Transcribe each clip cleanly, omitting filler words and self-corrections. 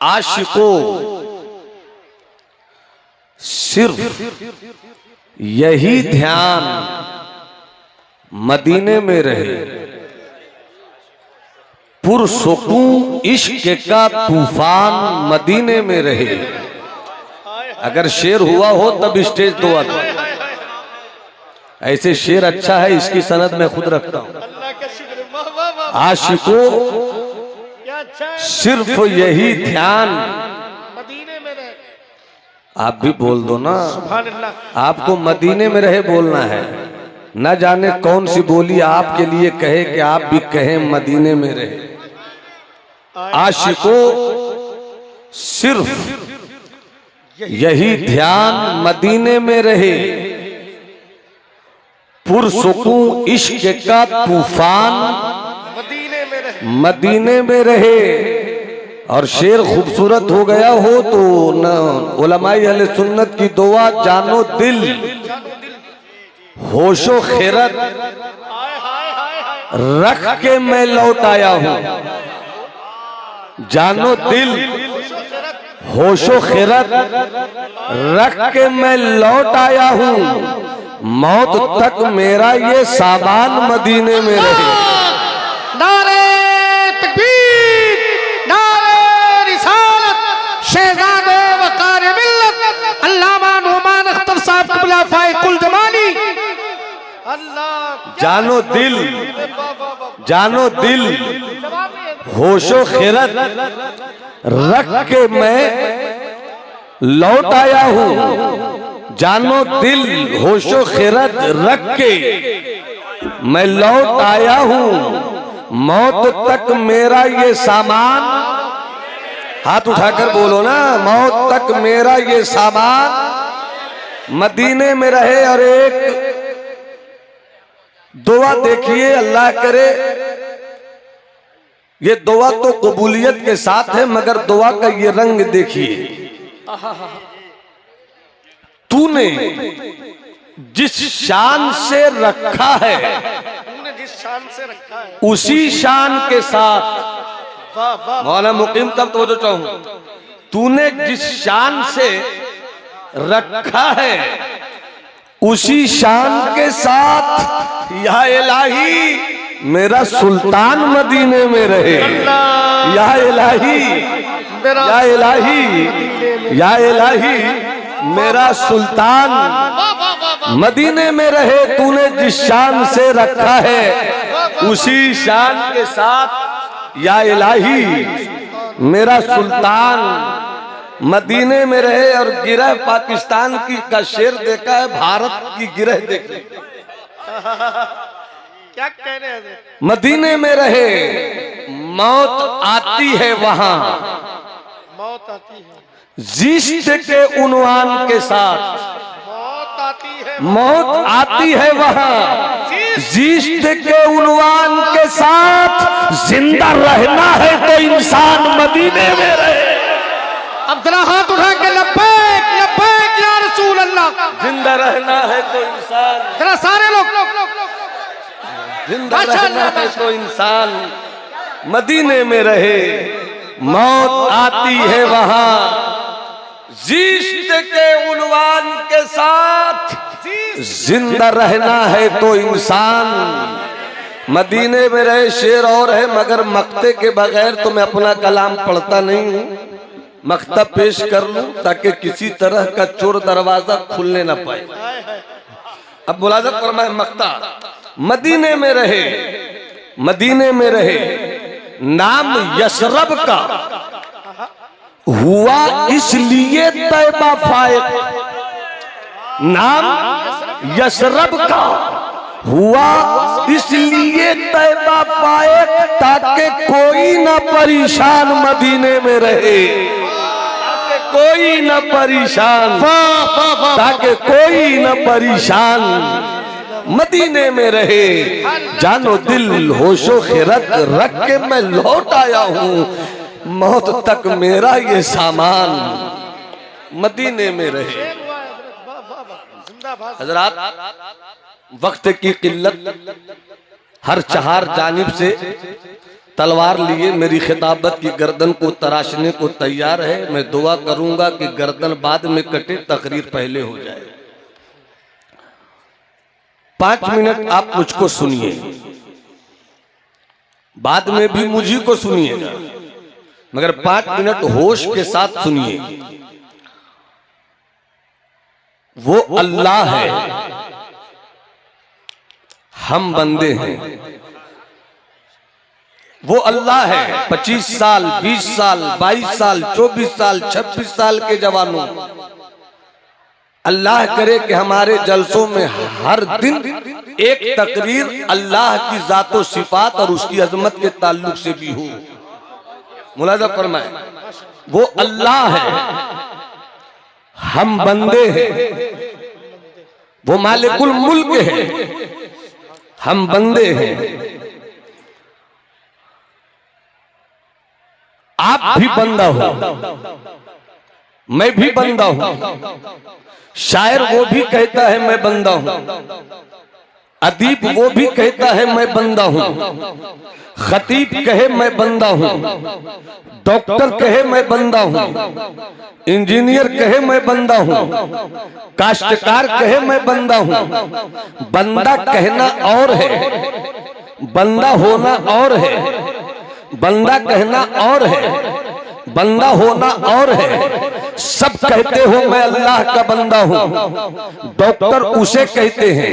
आशिकों सिर्फ यही ध्यान मदीने में रहे, पुरसुकून इश्क का तूफान मदीने में रहे। अगर शेर हुआ हो तब स्टेज तो आता, ऐसे शेर अच्छा है, इसकी सनद मैं खुद रखता हूं। आशिकों सिर्फ यही ध्यान मदीने में रहे। आप भी बोल दो ना, आपको मदीने में रहे बोलना है। न जाने कौन सी बोली आपके लिए कहे कि आप भी कहें मदीने में रहे। आशिकों सिर्फ यही ध्यान मदीने में रहे, पुरसुकून इश्क का तूफान मदीने में रहे। और शेर खूबसूरत हो गया हो तो न उलमाए अहले सुन्नत की दुआ, जानो दिल होशो खैरत रख के मैं लौट आया हूं। जानो दिल होशो खैरत रख के मैं लौट आया हूं, मौत तक मेरा ये सामान मदीने में रहे। नारे तकबीर, नारे रिसालत, शहजादे वकार मिल्लत अल्लामा नुमान अख्तर साहब क़िबला फाइकुल जमानी। अल्लाह जानो दिल होशो खैरत रख के मैं लौट आया हूं। जानो दिल होशो खैरत रख के मैं लौट आया हूं, मौत तक मेरा ये सामान, हाथ उठाकर बोलो ना, मौत तक मेरा ये सामान मदीने में रहे। और एक दुआ देखिए, अल्लाह करे ये दुआ तो कबूलियत के साथ है, मगर दुआ का ये रंग देखिए। तूने जिस शान से रखा है, जिस शान से रखा है उसी शान के साथ, मौलाना मुकीम तब तो जो चाहूं, तूने जिस शान से रखा है उसी शान के साथ, या इलाही मेरा सुल्तान मदीने में रहे। या इलाही, या इलाही, या इलाही मेरा सुल्तान मदीने में रहे। तूने जिस शान से रखा है उसी शान के साथ, या इलाही मेरा सुल्तान मदीने में रहे। और गिरह पाकिस्तान की का शेर देखा है, भारत की गिरह देखी, क्या कह रहे हैं? मदीने में रहे, मौत आती है वहां, मौत आती है जिश्त के उन्वान के साथ, मौत आती है, मौत आती है वहां जिश्त के उन्वान के साथ। जिंदा रहना है तो इंसान मदीने में रहे। अब जरा हाथ उठा के लब्बैक लब्बैक या रसूल अल्लाह। जिंदा रहना है तो इंसान, जरा सारे लोग जिंदा रहना है तो इंसान मदीने में रहे, मौत आती है वहां जिश्त के उन्वान के साथ। जिंदा रहना है तो इंसान मदीने में रहे। शेर और है, मगर मक्ते के बगैर तो मैं अपना कलाम पढ़ता नहीं हूं। मक्ता पेश कर लूं ताकि किसी तरह का चोर दरवाजा खुलने ना पाए। अब मुलाज़ा फरमाए, मक्ता मदीने में रहे, मदीने में रहे, नाम यशरब का हुआ इसलिए तैबा फाइक। नाम यशरब का हुआ इसलिए तैबा फाइक, ताकि कोई ना परेशान मदीने में रहे, कोई न परेशान, ताकि कोई न परेशान मदीने में रहे। जानो दिल होशो खैरत रख के मैं लौट आया हूं, मौत तक मेरा ये सामान मदीने में रहे। हजरात, वक्त की किल्लत, हर चार जानिब से तलवार लिए मेरी खिताबत की गर्दन को तराशने को तैयार है। मैं दुआ करूंगा कि गर्दन बाद में कटे, तकरीर पहले हो जाए। 5 मिनट आप मुझको सुनिए, बाद में भी मुझी को सुनिएगा, मगर 5 मिनट होश के साथ सुनिए। वो अल्लाह है, हम बंदे हैं। वो अल्लाह है। 25 साल, 20 साल, 22 साल, 24 साल, 26 साल के जवानों, अल्लाह करे कि हमारे जलसों में हर दिन एक तकरीर अल्लाह की जातो सिफात और उसकी अजमत के ताल्लुक से भी हो। मुलाजा फरमाए, वो अल्लाह है, हम बंदे हैं। वो मालिकुल मुल्क है, हम बंदे हैं। आप भी बंदा हो, मैं भी बंदा हूं। शायर वो भी कहता है मैं बंदा हूं, अदीब वो भी कहता है मैं बंदा हूं, खतीब कहे मैं बंदा हूं, डॉक्टर कहे मैं बंदा हूं, इंजीनियर कहे मैं बंदा हूं, काश्तकार कहे मैं बंदा हूं। बंदा कहना और है, बंदा होना और है। बंदा कहना और है, बंदा होना और है। सब कहते हो मैं अल्लाह का बंदा हूं। डॉक्टर उसे कहते हैं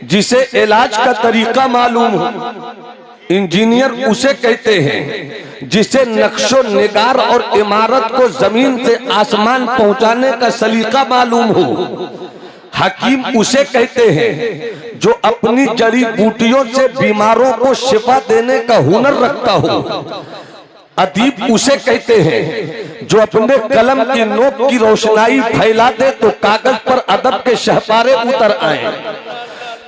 जिसे इलाज का तरीका मालूम हो। इंजीनियर उसे कहते हैं जिसे नक्शो निगार और इमारत को जमीन से आसमान पहुंचाने का सलीका मालूम हो। हकीम उसे कहते हैं जो अपनी जड़ी बूटियों से बीमारों को शिफा देने का हुनर रखता हो। अदीब उसे कहते हैं जो अपने कलम की नोक की रोशनाई फैला दे तो कागज पर अदब के शहपारे उतर आए।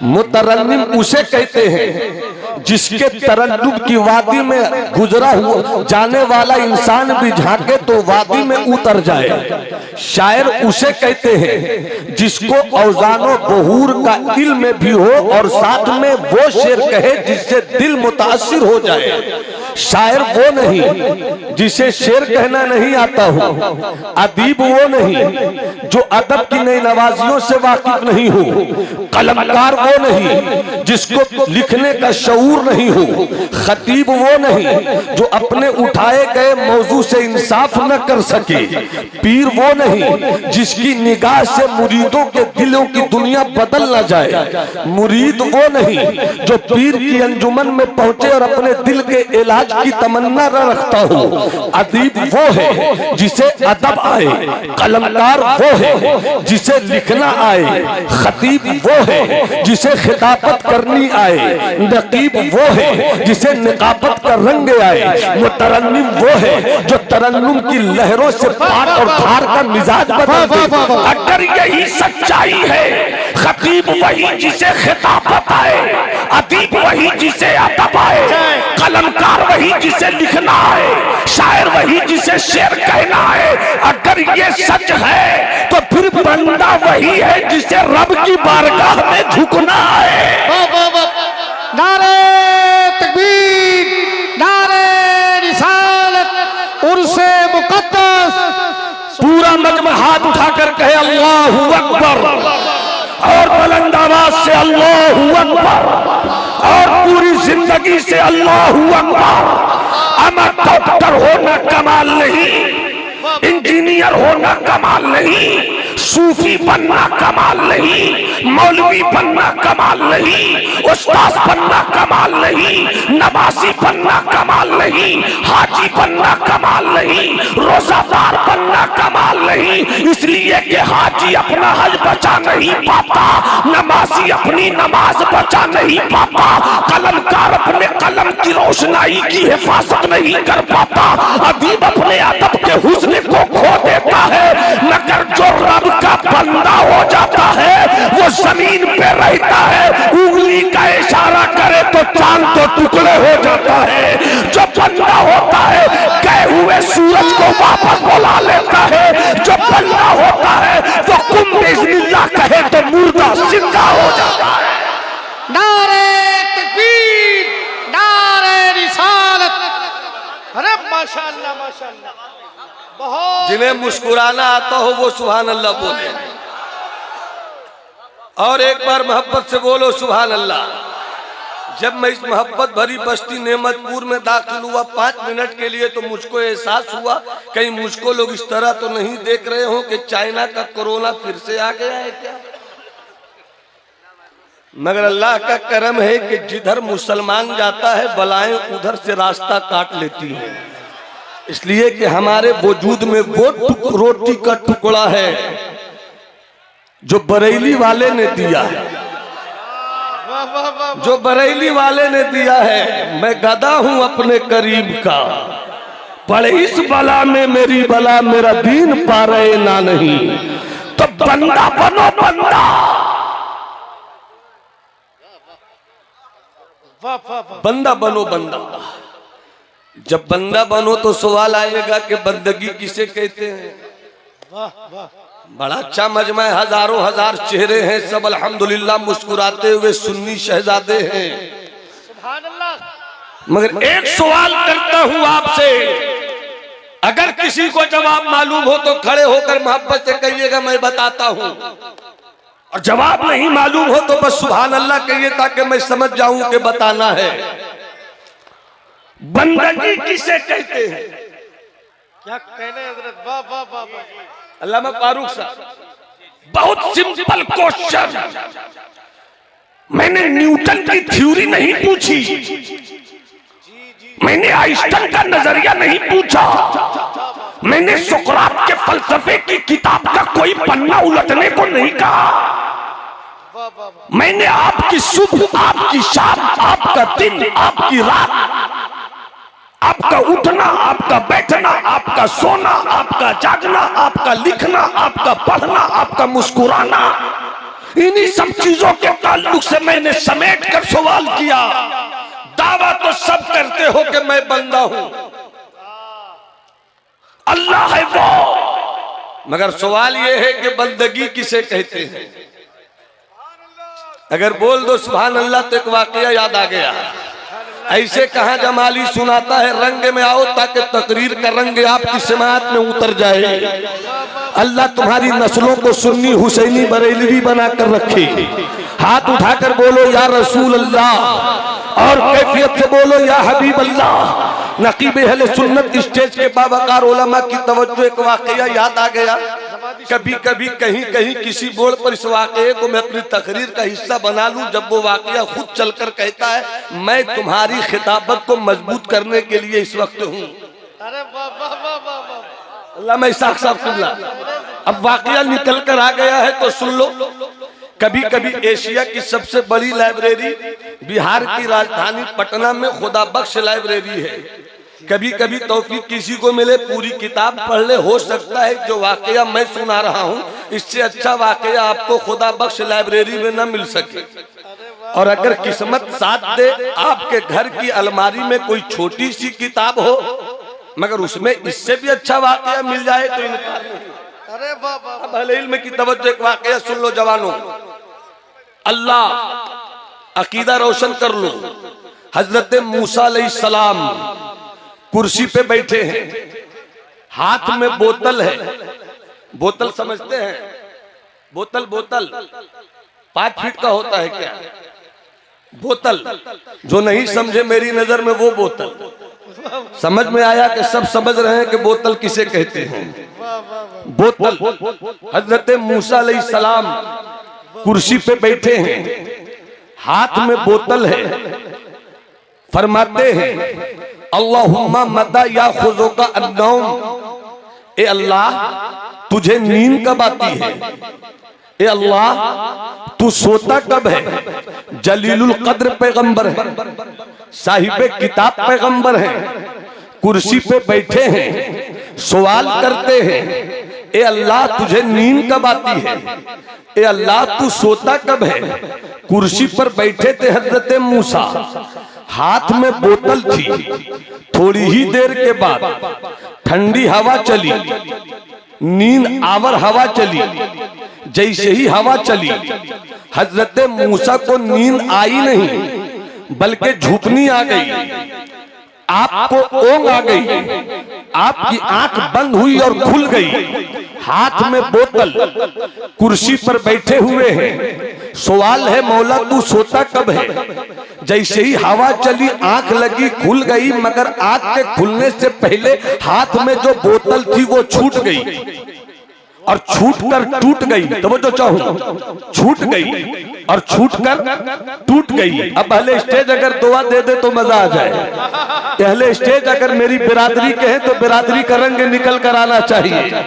मुतरन्निम उसे कहते हैं जिसके तरन्नुम की वादी में गुजरा हुआ जाने वाला इंसान भी झांके तो वादी में उतर जाए। शायर उसे कहते हैं जिसको औजानो बहूर का इल्म भी हो और साथ में वो शेर कहे जिससे दिल मुतासिर हो जाए। शायर वो नहीं जिसे शेर कहना नहीं आता हो। अदीब वो नहीं जो अदब की नई नवाजियों से वाकिफ नहीं हो। कलमकार वो नहीं जिसको लिखने का शऊर नहीं हो। खतीब वो नहीं जो अपने उठाए गए मौजू से इंसाफ न कर सके। पीर वो नहीं जिसकी निगाह से मुरीदों के दिलों की दुनिया बदल न जाए। मुरीद वो नहीं जो पीर की अंजुमन में पहुंचे और अपने दिल के इलाज की तमन्ना न रखता हो। अदीब वो है जिसे अदब आए। कलमकार वो है जिसे लिखना आए। खतीब वो है जिसे खिताबत करनी आए। नकीब वो है जिसे निकाबत का रंग आए। मुतरन्निम वो है जो तरन्नुम की लहरों से पार और धार का मिजाज बदल दे। अगर यही सच्चाई है, खतीब वही जिसे खिताबत आए, अदीब वही जिसे अदब आए, कलमकार वही जिसे लिखना है, शायर वही जिसे शेर कहना है। अगर ये सच है तो फिर बंदा वही है जिसे रब की बारगाह में झुकना है। नारे तकबीर, नारे रिसालत, उर्से मुकद्दस। पूरा मजमा हाथ उठाकर कहे अल्लाहू अकबर, और बुलंद आवाज से अल्लाहू अकबर, और पूरी जिंदगी से अल्लाहू अकबर। अमर डॉक्टर होना कमाल नहीं, इंजीनियर होना कमाल नहीं, सूफी बनना कमाल नहीं, मौलवी बनना कमाल नहीं, उस्ताद बनना कमाल नहीं, नमाजी बनना कमाल नहीं, हाजी बनना कमाल नहीं, रोजादार बनना कमाल नहीं। इसलिए कि हाजी अपना हज बचा नहीं पाता, नमाजी अपनी नमाज बचा नहीं पाता, कलमकार अपने कलम की रोशनाई की हिफाजत नहीं कर पाता, अदीब अपने अदब के हुस्न को खो देता है। मगर जो रब का बंदा हो जाता है वो जमीन पे रहता है। उंगली का इशारा करे तो चांद तो टुकड़े हो जाता है। जो बंदा होता है गए हुए सूरज को वापस बुला लेता है। जो बंदा होता है वो कुम बिस्मिल्लाह कहे तो मुर्दा जिंदा हो जाता है। नारे तकबीर, नारे रिसालत, बहुत जिन्हें मुस्कुराना आता हो वो सुभान अल्लाह बोले। और एक बार मोहब्बत से बोलो सुभान अल्लाह। जब मैं इस मोहब्बत भरी बस्ती नेमतपुर में दाखिल हुआ 5 मिनट के लिए, तो मुझको एहसास हुआ कहीं मुझको लोग इस तरह तो नहीं देख रहे हो कि चाइना का कोरोना फिर से आ गया है क्या। मगर अल्लाह का करम है कि जिधर मुसलमान जाता है बलाएं उधर से रास्ता काट लेती हैं। इसलिए कि हमारे वजूद में वो रोटी का टुकड़ा है जो बरेली वाले ने दिया है, जो बरेली वाले ने दिया है। मैं गदा हूं अपने करीब का, पर इस बला में मेरी बला मेरा दीन पा रहे ना नहीं। तो बंदा बनो बंदा, बंदा बनो बंदा। जब बंदा बनो तो सवाल आएगा कि बंदगी किसे कहते हैं। बड़ा अच्छा मजमा है, हजारों हजार चेहरे हैं, सब अल्हम्दुलिल्लाह मुस्कुराते हुए सुन्नी शहजादे हैं। सुभान अल्लाह। मगर एक सवाल करता हूं आपसे, अगर किसी को जवाब मालूम हो तो खड़े होकर मोहब्बत से कहिएगा मैं बताता हूं, और जवाब नहीं मालूम हो तो बस सुभान अल्लाह कहिए ताकि मैं समझ जाऊं कि बताना है। बंदगी किसे कहते हैं? क्या कहने हजरत, वाह वाह वाह वाह। अल्लामा फारूक साहब, बहुत सिंपल क्वेश्चन। मैंने न्यूटन की थ्योरी नहीं पूछी, मैंने आइंस्टाइन का नजरिया नहीं पूछा, मैंने सुकरात के फलसफे की किताब का कोई पन्ना उलटने को नहीं कहा। मैंने आपकी सुबह, आपकी शाम, आपका दिन, आपकी रात, आपका उठना, आपका बैठना, आपका सोना, आपका जागना, आपका लिखना, आपका पढ़ना, आपका मुस्कुराना, इन्हीं सब चीजों के ताल्लुक से मैंने समेट कर सवाल किया। दावा तो सब करते हो कि मैं बंदा हूं, अल्लाह है वो, मगर सवाल यह है कि बंदगी किसे कहते हैं। अगर बोल दो सुभान अल्लाह तो एक वाकया याद आ गया। ऐसे कहा जमाली सुनाता है, रंग में आओ ताकि तकरीर का रंग आपकी समात में उतर जाए। अल्लाह तुम्हारी नस्लों को सुन्नी हुसैनी बरेलवी बनाकर रखे। हाथ उठाकर बोलो या रसूल अल्लाह, और कैफियत से बोलो या हबीब अल्लाह। नकीब अहले सुन्नत स्टेज के बावकार उलमा की तवज्जो एक वाकया याद आ गया। कभी कभी कहीं कहीं किसी बोर्ड पर इस वाकये को मैं अपनी तकरीर का हिस्सा बना लूं, जब वो वाकया खुद चलकर कहता है मैं तुम्हारी खिताबत को मजबूत करने के लिए इस वक्त हूँ। अरे वाह वाह वाह वाह वाह। अल्लामा इसाक साहब कुल्ला, अब वाकया निकल कर आ गया है तो सुन लो। कभी कभी एशिया की सबसे बड़ी लाइब्रेरी बिहार की राजधानी पटना में खुदा बख्श लाइब्रेरी है। कभी कभी तौफीक किसी को मिले पूरी किताब पढ़ ले, हो सकता है जो वाकया मैं सुना रहा हूँ इससे अच्छा वाकया आपको खुदा बख्श लाइब्रेरी में न मिल सके। और अगर किस्मत साथ दे आपके घर की अलमारी में कोई छोटी सी किताब हो मगर उसमें इससे भी अच्छा वाकया मिल जाए तो इनकार नहीं। अरे वाह वाह। अब अहले इल्म की तवज्जो, एक वाकया सुन लो जवानों, अल्लाह अकीदा रोशन कर लो। हजरत मूसा अलैहिस्सलाम कुर्सी पे बैठे हैं, हाथ में बोतल है। बोतल समझते हैं? बोतल बोतल 5 फीट का होता है क्या? बोतल जो नहीं समझे मेरी नजर में वो बोतल। समझ में आया कि सब समझ रहे हैं कि बोतल किसे कहते हैं। बोतल। हजरत मूसा अलैहिस्सलाम कुर्सी पे बैठे हैं, हाथ में बोतल है, फरमाते हैं अल्लाहुम्मा मदा या खुजो का अन्नौम, ए अल्लाह तुझे नींद कब आती है? ए अल्लाह तू सोता कब है? जलीलुल कद्र पैगंबर है, साहिबे किताब पैगंबर है, कुर्सी पे बैठे हैं, सवाल करते हैं ए अल्लाह तुझे नींद कब आती है? ए अल्लाह तू सोता कब है? कुर्सी पर बैठे थे हजरत मूसा, हाथ में बोतल थी। थोड़ी ही देर के बाद ठंडी हवा चली, नींद आवर हवा चली। जैसे ही हवा चली हजरत मूसा को नींद आई नहीं बल्कि झुकनी आ गई, आपको ओंग आ गई, आपकी आंख बंद हुई और खुल गई, हाथ में बोतल, कुर्सी पर बैठे हुए हैं। सवाल है मौला तू सोता कब है? जैसे ही हवा चली आंख लगी खुल गई, मगर आंख के खुलने से पहले हाथ में जो बोतल थी वो छूट गई और छूटकर टूट गई। तो वो जो चाहूं छूट गई और छूटकर टूट गई। अब पहले स्टेज अगर दुआ दे दे तो मजा आ जाए। पहले स्टेज अगर मेरी बिरादरी के हैं तो बिरादरी का रंग निकल कर आना चाहिए।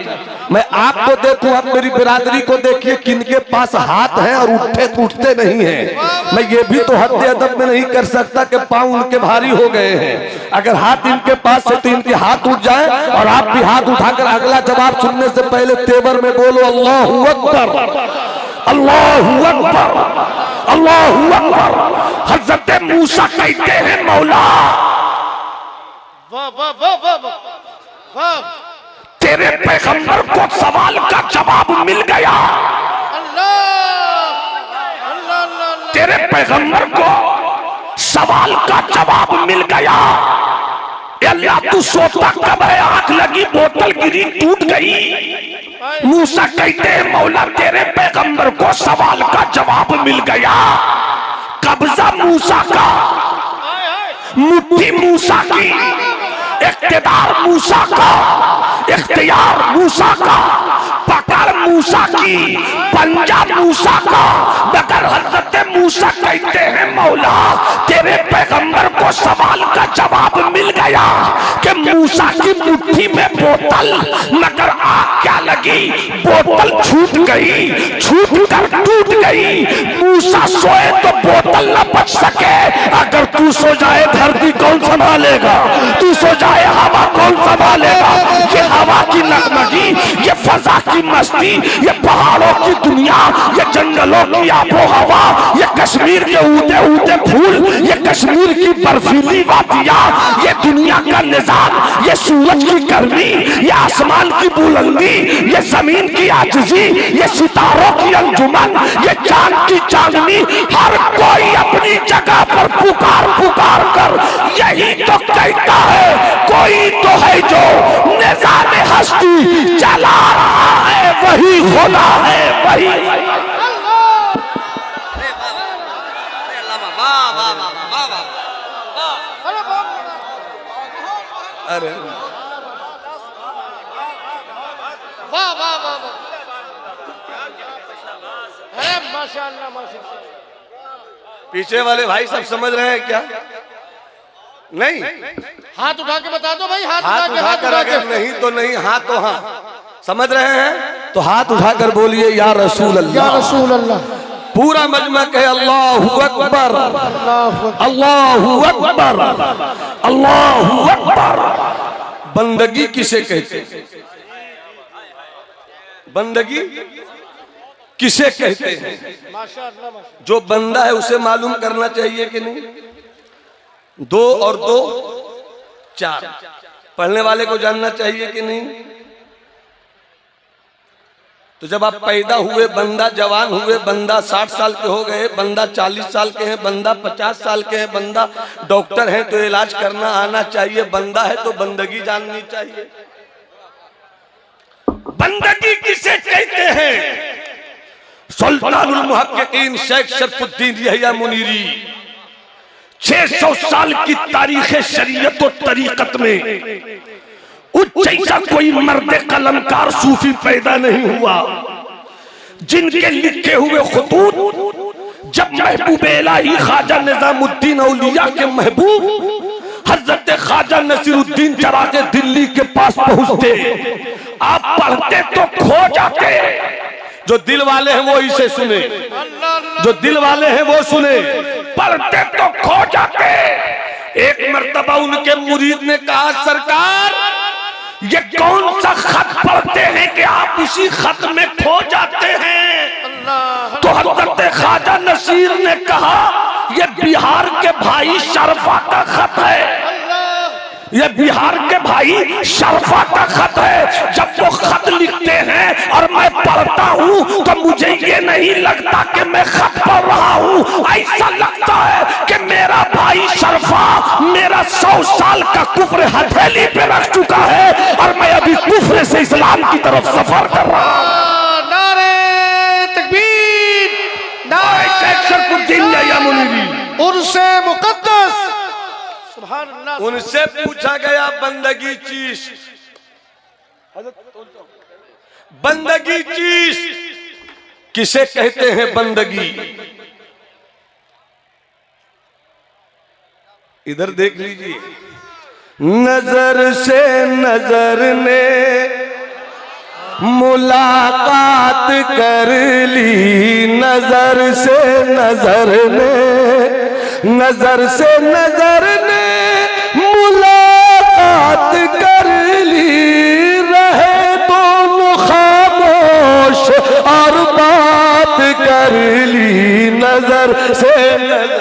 मैं आपको देखूं, आप मेरी बिरादरी को देखिए, किनके पास हाथ है और उठते नहीं है। मैं ये भी तो हद अदब में नहीं कर सकता कि पांव उनके भारी हो गए हैं। अगर हाथ इनके पास है तो इनके हाथ उठ जाए और आप भी हाथ उठाकर अगला जवाब सुनने से पहले तेवर में बोलो अल्लाहू अकबर, अल्लाहू अकबर, अल्लाहू अकबर। हजरत मूसा कहते हैं मौला वाह वाह वाह वाह वाह, तेरे पैगंबर को सवाल का जवाब मिल गया। अल्लाह अल्लाह अल्लाह, तेरे पैगंबर को सवाल का जवाब मिल गया। अल्लाह तू सोता कब है? आंख लगी, बोतल गिरी, टूट गई। मूसा कहते हैं मौला तेरे पैगंबर को सवाल का जवाब मिल गया। कब्जा मूसा का, मुट्ठी मूसा की, इख्तियार मूसा का, इख्तियार मूसा का, पकड़ मूसा की, पंजा मूसा का। मगर हजरत मूसा कहते हैं मौला तेरे पैगंबर को सवाल का जवाब मिल गया कि मूसा की मुट्ठी में बोतल, मगर आग क्या लगी? बोतल छूट गई, छूट कर टूट गई। मूसा सोए तो बोतल न बच सके। अगर तू सो जाए धरती कौन संभालेगा? तू सो जाए हवा कौन संभालेगा? ये हवा की नगमगी, ये फजा की मस्ती, ये पहाड़ों की दुनिया, ये जंगलों की आबो हवा, ये कश्मीर के ऊटे ऊटे फूल, ये कश्मीर की बर्फीली वादियां, ये दुनिया का निजाम, ये सूरज की गर्मी, ये आसमान की बुलंदी, ये जमीन की आजिज़ी, ये सितारों की अंजुमन, ये चांद की चांदनी, हर कोई अपनी जगह पर पुकार पुकार कर यही तो कहता है कोई तो है जो निज़ाम हस्ती चला रहा है, वही खुदा है, वही। अरे वाह वाह वाह वाह, अरे माशाअल्लाह माशाअल्लाह। पीछे वाले भाई सब समझ रहे हैं क्या? नहीं? हाथ उठा के बता दो भाई, हाथ हाथ उठा उठाकर, के अगर नहीं तो नहीं, हाँ तो हाँ। समझ रहे हैं तो हाथ उठाकर बोलिए या रसूल या अल्लाह। रसूल अल्लाह। पूरा मजमा कहे अल्लाहू अकबर, अल्लाहू अकबर, अल्लाहू अकबर। बंदगी किसे कहते? बंदगी किसे कहते हैं? माशाअल्लाह माशाअल्लाह। जो बंदा है उसे मालूम करना चाहिए कि नहीं? 2 और 2 4, पढ़ने वाले को जानना चाहिए कि नहीं? तो जब आप पैदा हुए, बंदा जवान हुए, बंदा 60 साल के हो गए, बंदा 40 साल के हैं, बंदा 50 साल के हैं, बंदा डॉक्टर है तो इलाज करना आना चाहिए, बंदा है तो बंदगी जाननी चाहिए। बंदगी किसे कहते हैं? सुल्तानुल मुहक्किकीन शेख शरफुद्दीन यहया मुनीरी 600 साल की तारीख शरीयत और तरीकत में जैसा कोई मर्द कलमकार सूफी पैदा नहीं हुआ, जिनके लिखे हुए खुतूत जब महबूब इलाही ख्वाजा निजामुद्दीन औलिया के महबूब हजरत ख्वाजा नसीरुद्दीन चरागे दिल्ली के पास पहुंचते, आप पढ़ते तो खो जाते। जो दिल वाले हैं वो इसे सुने, जो दिल वाले हैं वो सुने, पढ़ते तो खो जाते। एक मर्तबा उनके मुरीद ने कहा सरकार ये कौन सा खत पढ़ते हैं कि आप उसी खत में खो जाते हैं? तो हजरत ख्वाजा नसीर ने कहा ये बिहार के भाई शरफा का खत है, ये बिहार के भाई शरफा का खत है। जब वो खत लिखते हैं और मैं पढ़ता हूँ तो मुझे ये नहीं लगता कि मैं खत पढ़ रहा हूँ, ऐसा लगता है कि मेरा भाई शरफा, मेरा 100 साल का कुफ्र हथेली पे रख चुका है और मैं अभी कुफ्र से इस्लाम की तरफ सफर कर रहा हूं। नारे तकबीर, नारे शरफुद्दीन या मुनीरी, उनसे मुकद्दस, सुभान अल्लाह। उनसे पूछा गया बंदगी चीज, बंदगी चीज किसे कहते हैं? बंदगी इधर देख लीजिए। नजर से नजर ने मुलाकात कर ली, नजर से नजर ने, नजर से नजर ने मुलाकात कर ली, रहे दोनों खामोश और बात कर ली, नजर से नजर।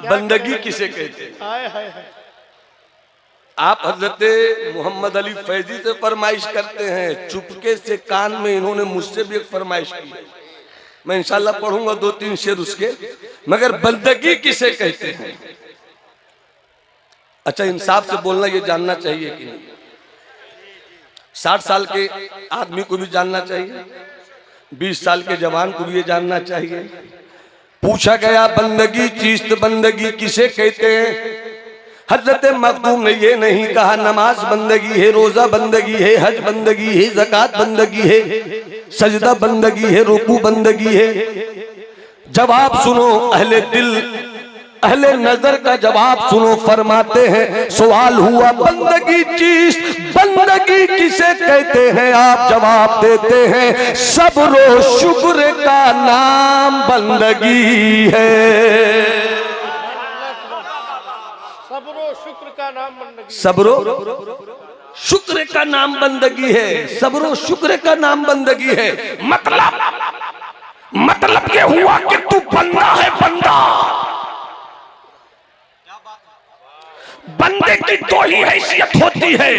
बंदगी किसे कहते हैं? आप हजरत मोहम्मद अली फैजी से फरमाइश करते हैं, चुपके से कान में इन्होंने मुझसे भी एक फरमाइश की है, मैं इंशाल्लाह पढ़ूंगा 2-3 शेर उसके। मगर बंदगी किसे कहते हैं? अच्छा, इंसाफ से बोलना ये जानना चाहिए कि नहीं? 60 साल के आदमी को भी जानना चाहिए, 20 साल के जवान को भी ये जानना चाहिए। पूछा गया बंदगी चीज, तो बंदगी किसे कहते हैं? हजरत मखदूम ने ये नहीं कहा नमाज बंदगी है, रोजा बंदगी है, हज बंदगी है, ज़कात बंदगी है, सजदा बंदगी है, रुकू बंदगी है। जवाब सुनो अहले दिल, अहले नजर का जवाब सुनो। फरमाते हैं सवाल हुआ बंदगी चीज, बंदगी किसे कहते हैं? आप जवाब देते हैं सब्र शुक्र का नाम बंदगी है। सब्रो शुक्र का नाम बंदगी, सब्रो शुक्र का नाम बंदगी है, सब्रो शुक्र का नाम बंदगी है। मतलब ये हुआ कि तू बंदा है, बंदा। बंदे की दो ही हैसियत होती है,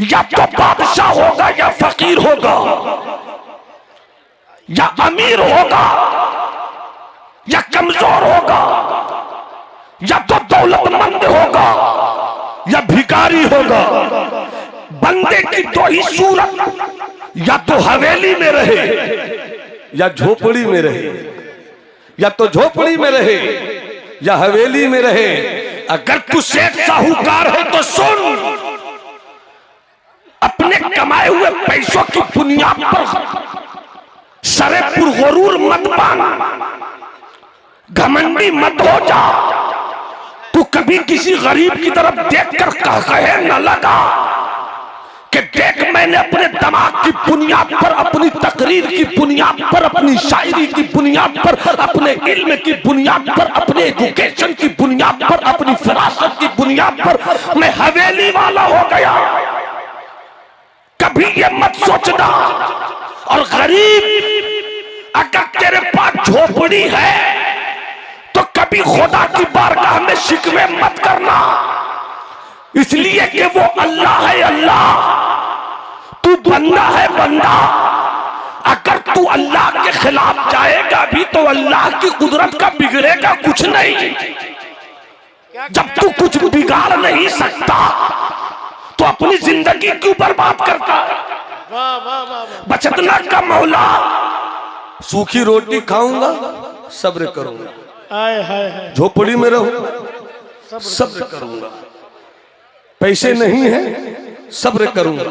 या तो बादशाह होगा या फकीर होगा, या अमीर होगा या कमजोर होगा, या तो दौलतमंद होगा या भिखारी होगा। बंदे की दो ही सूरत, या तो हवेली में रहे या झोपड़ी में रहे, या तो झोपड़ी में रहे या हवेली में रहे। अगर तू सेठ साहूकार है तो सुन, अपने कमाए हुए पैसों की बुनियाद पर सरे पुरगुरूर मत बन, घमंडी मत हो जा। तू कभी किसी गरीब की तरफ देखकर कहे न लगा कि देख मैंने अपने दिमाग की बुनियाद पर, अपनी तकरीर की बुनियाद पर, अपनी शायरी की बुनियाद पर, अपने इल्म की बुनियाद पर, अपने एजुकेशन की बुनियाद पर, अपनी फरासत की बुनियाद पर मैं हवेली वाला हो गया। कभी ये मत सोचना। और गरीब, अगर तेरे पास झोपड़ी है तो कभी खुदा की बारगाह में शिकवे मत करना, इसलिए कि वो अल्लाह है, अल्लाह। तू बंदा है, बंदा। अगर तू अल्लाह के खिलाफ जाएगा भी तो अल्लाह की कुदरत का बिगड़ेगा कुछ नहीं। जब तू कुछ बिगाड़ नहीं सकता तो अपनी जिंदगी क्यों बर्बाद करता है? बचतना का मौला। सूखी रोटी खाऊंगा, सब्र करूंगा, झोपड़ी में रहूं, सब्र करूंगा, पैसे नहीं है, सब्र करूंगा,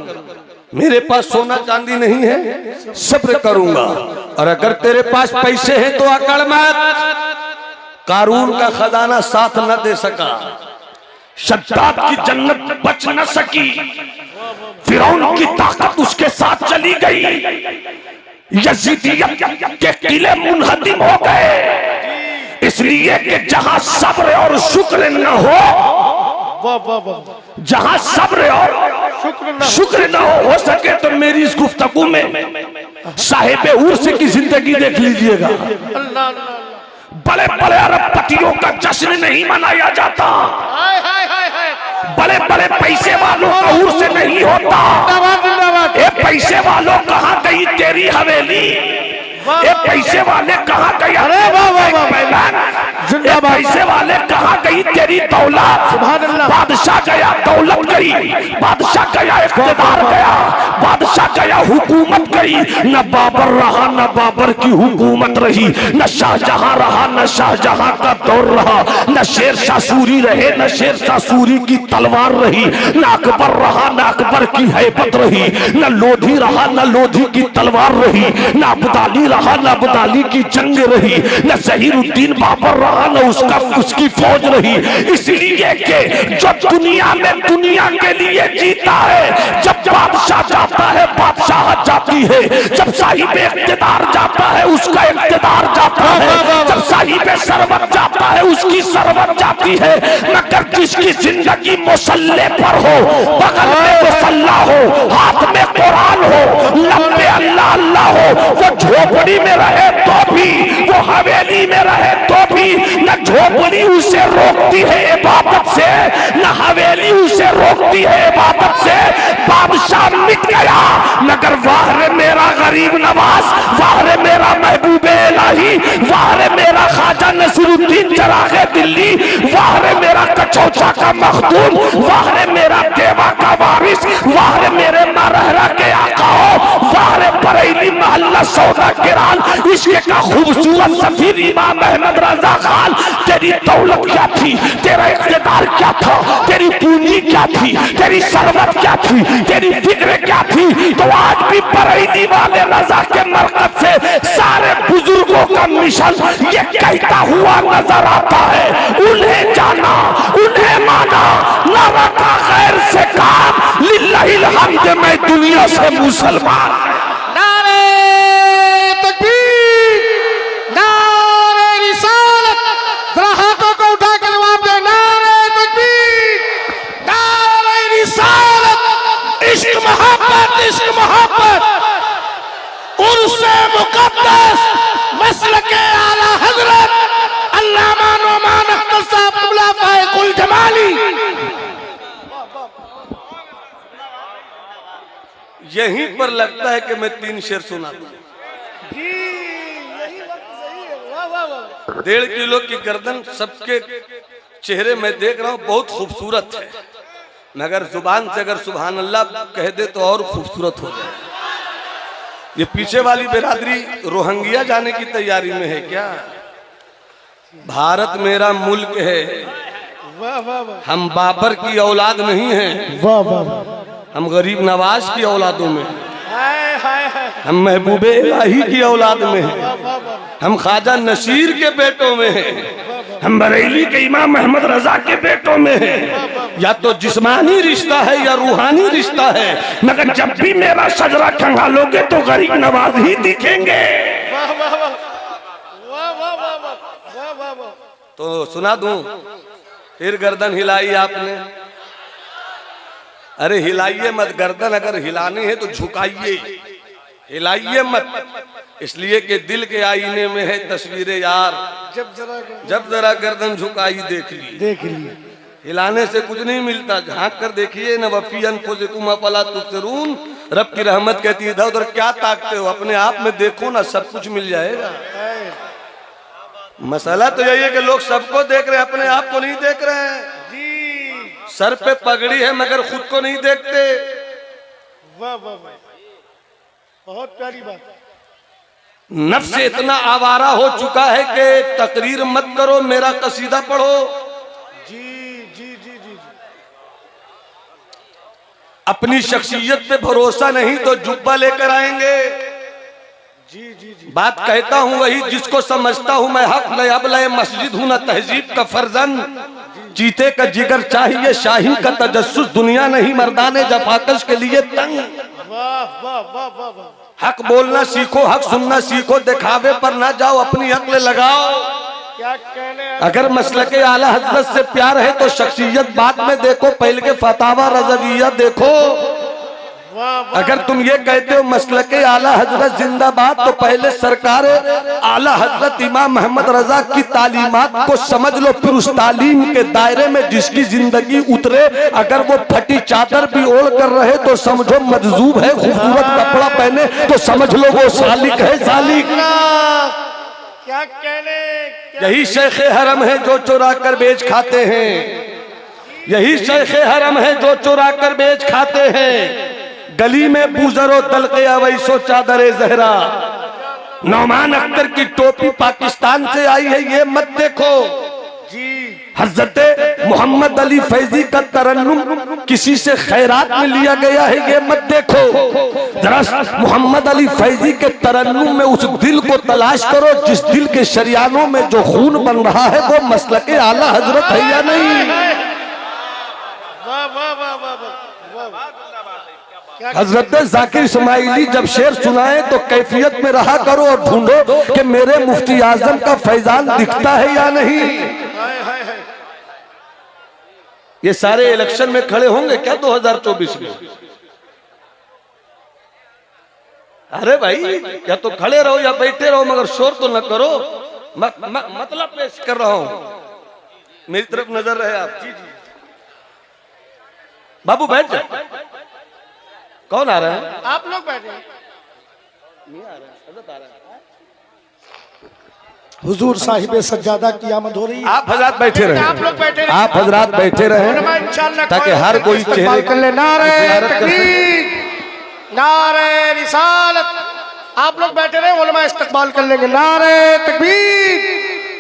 मेरे पास सोना चांदी नहीं है, सब्र करूंगा। और अगर तेरे पास पैसे हैं तो अकड़ मत। कारून का खजाना साथ न दे सका, शद्दाद की जन्नत बच न सकी, फिरौन की ताकत उसके साथ चली गई, यजीदियत के किले मुनहदिम हो गए। इसलिए कि जहां सब्र और शुक्र न हो, जहां सब्र और शुक्र न हो सके तो मेरी इस गुफ्तगू में साहिब उर्स की जिंदगी देख लीजिएगा। बड़े बड़े अरबपतियों का जश्न नहीं मनाया जाता, बड़े बड़े पैसे वालों का उर्स नहीं होता। ए पैसे वालों, कहां गई तेरी हवेली? ये पैसे वाले कहाँ गए? अरे वाह वाह वाह ये पैसे वाले कहाँ गई तेरी दौलत? सुभान अल्लाह। बादशाह गया, दौलत गई, बादशाह गया, इख्तिदार गया, बादशाह गया, हुकूमत गई। न बाबर रहा, न बाबर की हुकूमत रही, न शाहजहां रहा, न शाहजहां का दौर रहा, न शेर शाह सूरी रहे, न शेर शाह सूरी की तलवार रही, न अकबर रहा, न अकबर की हैबत रही, न लोधी रहा, न लोधी की तलवार रही, न अब्दाली रहा, न अब्दाली की जंग रही, न ज़हीरुद्दीन बाबर रहा, न उसकी फौज रही। इसलिए कि जो दुनिया में दुनिया के लिए जीता है, जब बादशाह जाता है बादशाह जाती है, जब साहिब इख्तिदार जाता है उसका इख्तिदार जाता है, जब साहिब सरवत जाता है उसकी सरवत जाती है। मगर जिसकी जिंदगी मुसल्ले पर हो, बगल में मुसल्ला हो, हाथ में कुरान हो, लब पे अल्लाह अल्लाह हो, वो झोपड़ी में रहे तो भी, वो हवेली में रहे तो भी, न झोपड़ी उसे रोकती है इबादत से, न हवेली उसे रोकती है इबादत से। बादशाह मिट गया मगर वाह रे मेरा गरीब नवाज, वाह रे मेरा महबूबे इलाही, वाह रे मेरा ख्वाजा नसीरुद्दीन चरागे दिल्ली, वाह रे मेरा कचौचा का मखदूम, वाह रे मेरा देवा का वारिस, वाह रे मेरे मरहरा के आकाओ, वाह रे बरेली मोहल्ला सौदा किरान, इश्क का खूबसूरत सफीर इमाम अहमद रजा खान। तेरी दौलत क्या थी, तेरा इख्तिदार क्या था, तेरी पूंजी क्या थी, तेरी सरवत क्या थी, तेरी फिक्र क्या थी, तो आज भी बरेली वाले रजा के मरकज से सारे बुजुर्गों का मिशन ये कहता हुआ नजर आता है, उन्हें जाना, उन्हें माना, न रखा गैर से काम, लिल्लाहिल हम्द, मैं दुनिया से मुसलमान। नारे तकबीर, नारे रिसालत, जरा हाथों को उठा कर जवाब दे, नारे तकबीर, नारे रिसालत। इश्क मोहब्बत, इश्क मोहब्बत, उर्से मुकद्दस, मसलके आला हजरत अल्लामा नौमान अख्तर साहब कुबला फाइकुल जमाली। यहीं पर लगता है कि मैं 3 शेर सुना दूं। 1.5 किलो की गर्दन, सबके चेहरे में देख रहा हूं बहुत खूबसूरत है, मगर जुबान से अगर सुभान अल्लाह कह दे तो और खूबसूरत हो जाए। ये पीछे वाली बिरादरी रोहंगिया जाने की तैयारी में है क्या? भारत मेरा मुल्क है, हम बाबर की औलाद नहीं हैं, हम गरीब नवाज की औलादों में, हम महबूबे इलाही की औलाद में हैं, हम ख्वाजा नसीर के बेटों में हैं, हम बरेली के इमाम अहमद रजा के बेटों में हैं। या तो जिस्मानी रिश्ता है या रूहानी रिश्ता है, मगर जब भी मेरा शजरा खंगालोगे तो गरीब नवाज ही दिखेंगे। तो सुना दूं, फिर गर्दन हिलाई आपने। अरे हिलाइए मत गर्दन, अगर हिलानी है तो झुकाइए, हिलाइए मत, इसलिए कि दिल के आईने में है तस्वीरें यार, जब जरा गर्दन झुकाई देख ली। हिलाने से कुछ नहीं मिलता, झांक कर देखिए न वफी अनफुसिकुम अफला तुबसिरून। रब की रहमत कहती है इधर उधर क्या ताकते हो, अपने आप में देखो ना, सब कुछ मिल जाएगा। मसला तो यही है कि लोग सबको देख रहे हैं, अपने आप को नहीं देख रहे हैं। सर पे पगड़ी है मगर खुद को नहीं देखते। वाह वाह वाह, बहुत प्यारी बात। नफ्स इतना आवारा हो चुका है कि तकरीर मत करो, मेरा कसीदा पढ़ो। जी जी जी जी जी। अपनी शख्सियत पे भरोसा नहीं तो जुब्बा लेकर आएंगे। जी जी जी। बात कहता हूँ वही जिसको समझता हूँ मैं, हक न अबले मस्जिद हूँ न तहजीब का फर्जन, चीते का जिगर चाहिए शाही का तजस्सुस, दुनिया नहीं मर्दाने जफाकश के लिए तंग। वाह वाह वाह वाह वाह। हक बोलना सीखो, हक सुनना सीखो, दिखावे पर ना जाओ, अपनी अक्ल लगाओ। क्या कहने, अगर मसलके आला हजरत से प्यार है तो शख्सियत बाद में देखो, पहले के फतावा रज़विया देखो। अगर तुम ये कहते हो मसलके आला हजरत जिंदाबाद, तो पहले सरकार आला हजरत इमाम मोहम्मद रजा की तालीमात को समझ लो, फिर उस तालीम के दायरे में जिसकी जिंदगी उतरे, अगर वो फटी चादर भी ओढ़ कर रहे तो समझो मजजूब है, खूबसूरत कपड़ा पहने तो समझ लो वो सालिक है, सालिक। क्या कहने, यही शेख हरम है जो चुरा कर बेच खाते हैं, यही शेख हरम है जो चुरा कर बेच खाते हैं, गली में बूजरो दलके अवैसो चादरे जहरा। नौमान अख्तर की टोपी पाकिस्तान से आई है, ये मत देखो जी। हजरत मोहम्मद अली फैजी का तरन्नुम किसी से खैरात में लिया गया है, ये मत देखो। जरा मोहम्मद अली फैजी के तरन्नुम में उस दिल को तलाश करो जिस दिल के शरियानों में जो खून बन रहा है वो मसलके आला हजरत है या नहीं। हजरत जाकिर इस्माइली जब शेर सुनाए तो कैफियत में रहा करो और ढूंढो कि मेरे मुफ्ती आजम का फैजान दिखता है या नहीं। ये सारे इलेक्शन में खड़े होंगे क्या 2024 में? अरे भाई, या तो खड़े रहो या बैठे रहो, मगर शोर तो न करो। मतलब पेश कर रहा हूं, मेरी तरफ नजर रहे आप। जी जी बाबू बैठ जाए। कौन आ रहा है? आप लोग बैठे। नहीं आ रहा है, हजरत आ रहा है। हुजूर साहिब सज्जादा की आमद हो रही है। आप हजरात बैठे रहे, आप लोग बैठे रहे, आप हजरात बैठे रहे ताकि हर कोई चेहरे कर ले। नारे तकबीर, नारे रिसालत। आप लोग बैठे रहे, उलमा इस्तकबाल कर लेंगे। नारे तकबीर,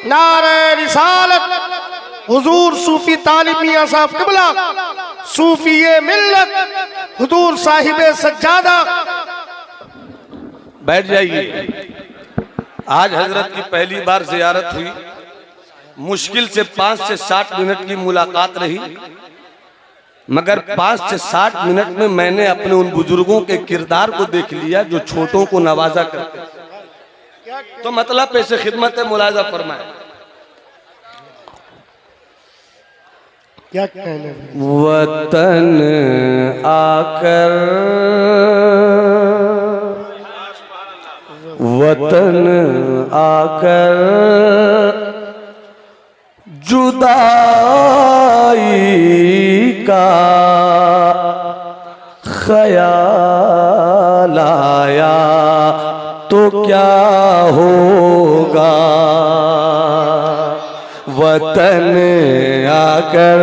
नारे रिसालत। हुजूर सूफी तालिब मियां साहब क़िबला, सूफी मिल्लत, हुजूर साहिब सज्जादा। बैठ जाइए। आज हजरत की पहली बार जियारत हुई, मुश्किल से 5 से 60 मिनट की मुलाकात रही, मगर 5 से 60 मिनट में मैंने अपने उन बुजुर्गों के किरदार को देख लिया जो छोटों को नवाजा करते। तो मतलब पैसे खिदमत मुलाजा फरमाए। क्या कहने, वतन आकर, वतन आकर जुदाई का ख्याल आया तो क्या होगा। वतन आकर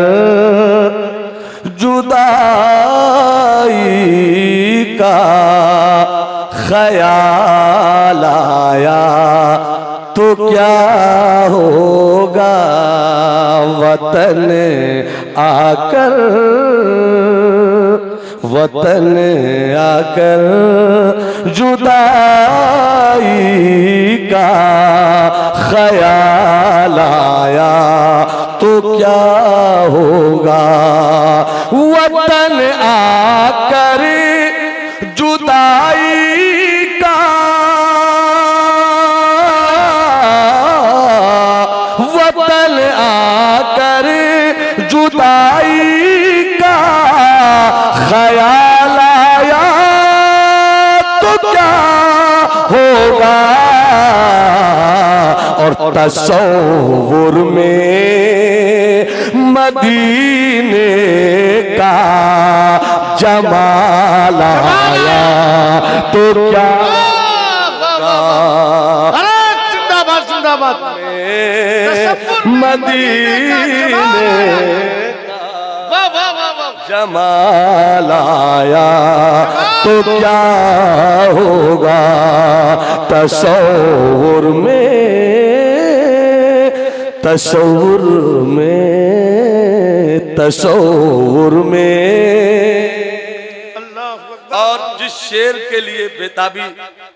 जुदाई का ख्याल आया तो क्या होगा। वतन आकर, वतन आकर जुदाई का ख्याल आया तो क्या होगा। वतन आकर जुदाई का, वतन आकर जुदाई का ख्याल आया तो क्या होगा। और तसव्वुर में मदीने का जमाल आया तो क्या होगा। जिंदाबाद जिंदाबाद। मदीने वाह वाह वाह वाह। जमाल आया तो क्या होगा। तसव्वुर में, तसव्वुर में, तसव्वुर में। और जिस शेर के लिए बेताबी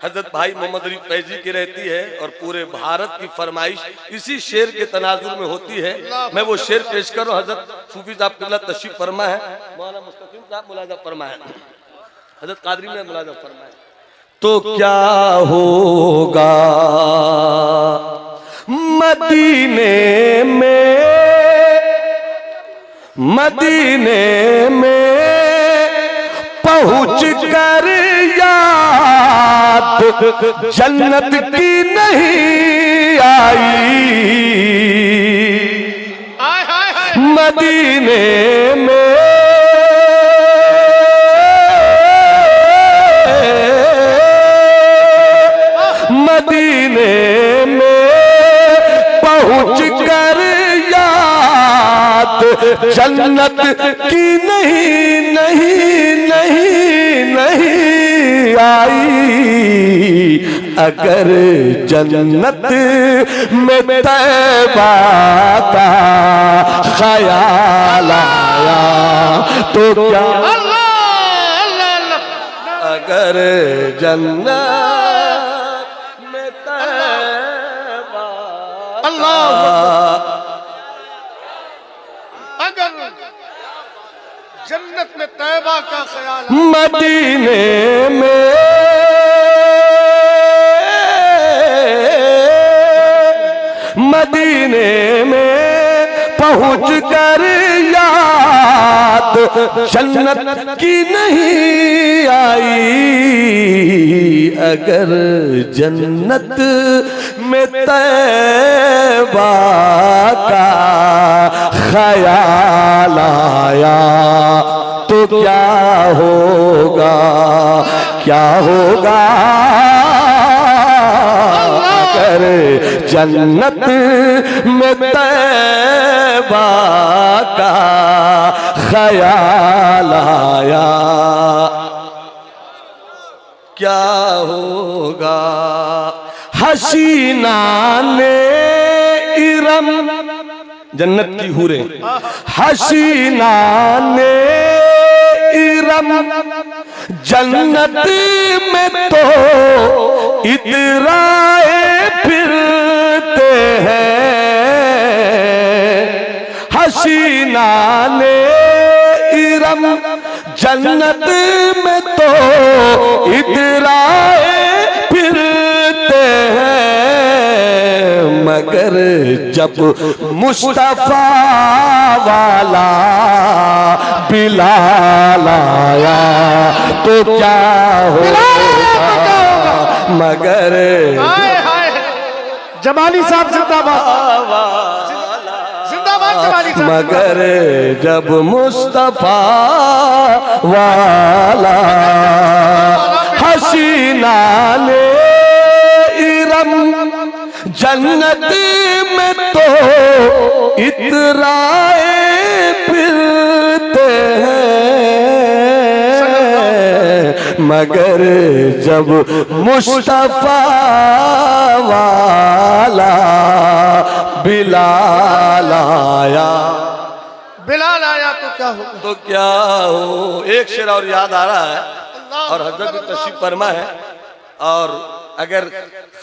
हजरत भाई मोहम्मद अली फैजी की रहती है और पूरे भारत की फरमाइश इसी शेर के तनाजुर में होती है, मैं वो शेर पेश कर रहा हूं। हजरत सूफी साहब क़िबला तशरीफ फरमा है, मौलाना मुस्तकीम साहब मुलाजा फरमा है, हजरत कादरी में मुलाजा फरमा है। तो क्या होगा मदीने में, मदीने में पहुँच कर याद जन्नत की नहीं आई। मदीने में पहुँच कर याद जन्नत की नहीं आई। अगर जन्नत में तैबा का ख्याल आया तो क्या, अगर जन्नत में तैबा अगर जन्नत में तैबा का ख्याल मदीने में पहुँच कर याद जन्नत की नहीं आई। अगर जन्नत में तैबा का ख्याल आया तो क्या होगा, क्या होगा। अगर जन्नत में तैबा का ख्याल आया क्या होगा। हसीना ने इरम, जन्नत की हूरे, हसीना ने इरम जन्नत में तो इतराए फिरते हैं। हसीना ने इरम जन्नत में तो इतराए फिरते हैं। मगर जब मुस्तफा वाला बिलाल आया तो क्या होगा। मगर जमाली साहब जिंदाबाद, जिंदाबाद जमाली साहब। मगर जब मुस्तफा वाला हसीना ने इरम जन्नत में तो इतराए फिरते हैं। मगर जब मुस्तफा वाला बिलाल आया, बिलाल आया तो क्या होगा, तो क्या हो। एक शेर और याद आ रहा है और हजरत भी तशरीफ फरमा है। और अगर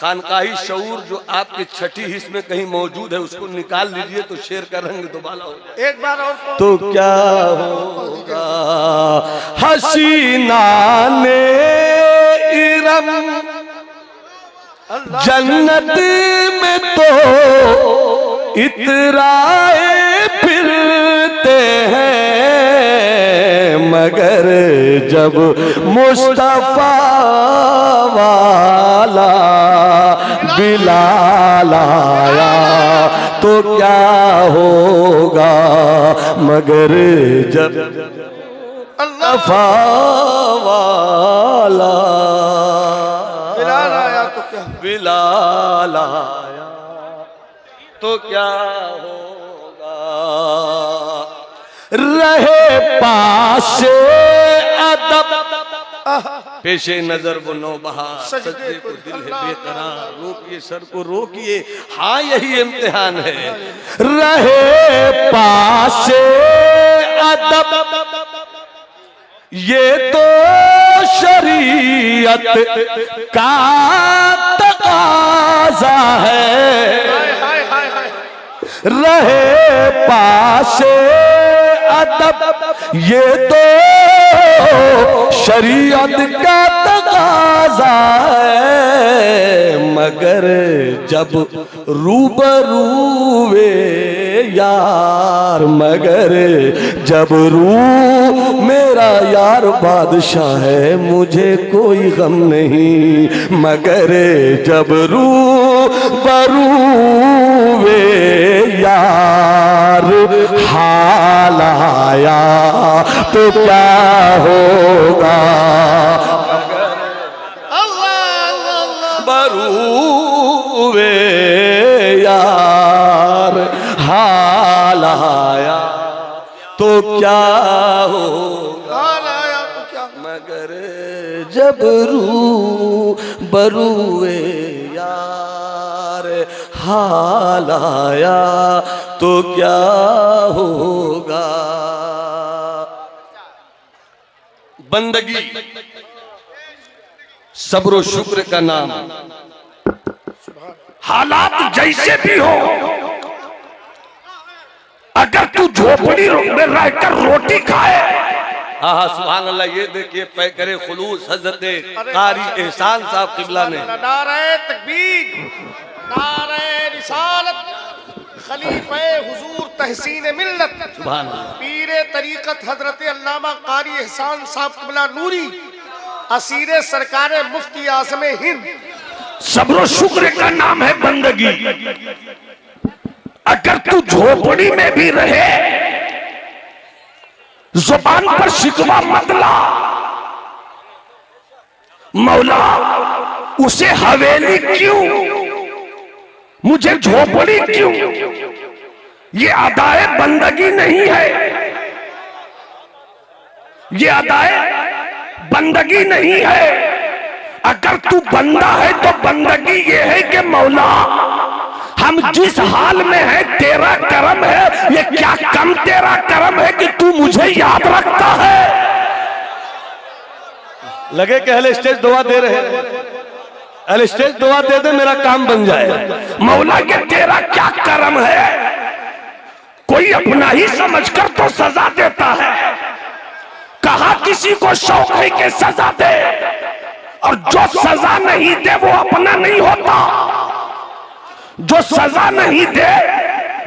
खानकाही शऊर जो आपके छठी हिस्स में कहीं मौजूद है उसको निकाल लीजिए तो शेर का रंग दोबारा हो जाए। एक बार और तो क्या होगा। हसीना ने इरम जन्नत में तो इतराए फिरते हैं। मगर जब मुस्तफा वाला बिलाल आया तो क्या होगा। मगर जब मुस्तफा वाला बिलाल आया तो क्या, बिलाल आया तो क्या होगा। रहे पासे अदब पेशे नजर वो नौबहार, सजदे को दिल है बेकरार। रोकिए सर को रोकिए, हाँ यही इम्तिहान है। रहे पासे अदब ये तो शरीयत का तकाजा है। रहे पासे अदब ये तो शरीयत का तकाजा है। मगर जब रूबरूए यार, मगर जब रू मेरा यार बादशाह है मुझे कोई गम नहीं, मगर जब रू बरू वे यार हाल आया तो क्या होगा, बरूवे यार हाल आया तो क्या होगा, हाल आया तो क्या, मगर जब रू बरूवे यार हाल आया तो क्या होगा। बंदगी सब्र शुक्र का नाम। हालात जैसे भी हो, अगर तू झोपड़ी में रहकर रोटी खाए, हाँ सुभान अल्लाह, ये देखिए पैकरे खुलूस हजरत कारी एहसान साहब किबला ने नारे तकबीर, नारे रिसालत, खलीफे हुजूर तहसीन मिल्लत, सुभान अल्लाह, पीरे तरीकत हजरत अल्लामा कारी एहसान साहब किबला नूरी, असीरे सरकारे मुफ्ती आज़म हिंद। सब्र शुक्र का नाम है बंदगी। अगर तू झोपड़ी में भी रहे, जुबान पर शिकवा मत ला, मौला उसे हवेली क्यों, मुझे झोपड़ी क्यों, ये अदाए बंदगी नहीं है, ये अदाए बंदगी नहीं है। अगर तू बंदा है तो बंदगी ये है कि मौला हम जिस हाल में है तेरा करम है, ये क्या कम तेरा करम है कि तू मुझे याद रखता है। लगे कि अहले स्टेज दुआ दे रहे हैं, अहले स्टेज दुआ दे दे मेरा काम बन जाए। मौला ये तेरा क्या करम है, कोई अपना ही समझकर तो सजा देता है, कहा किसी को शौक है कि सजा दे, और जो सजा नहीं दे वो अपना नहीं होता। जो सजा नहीं दे,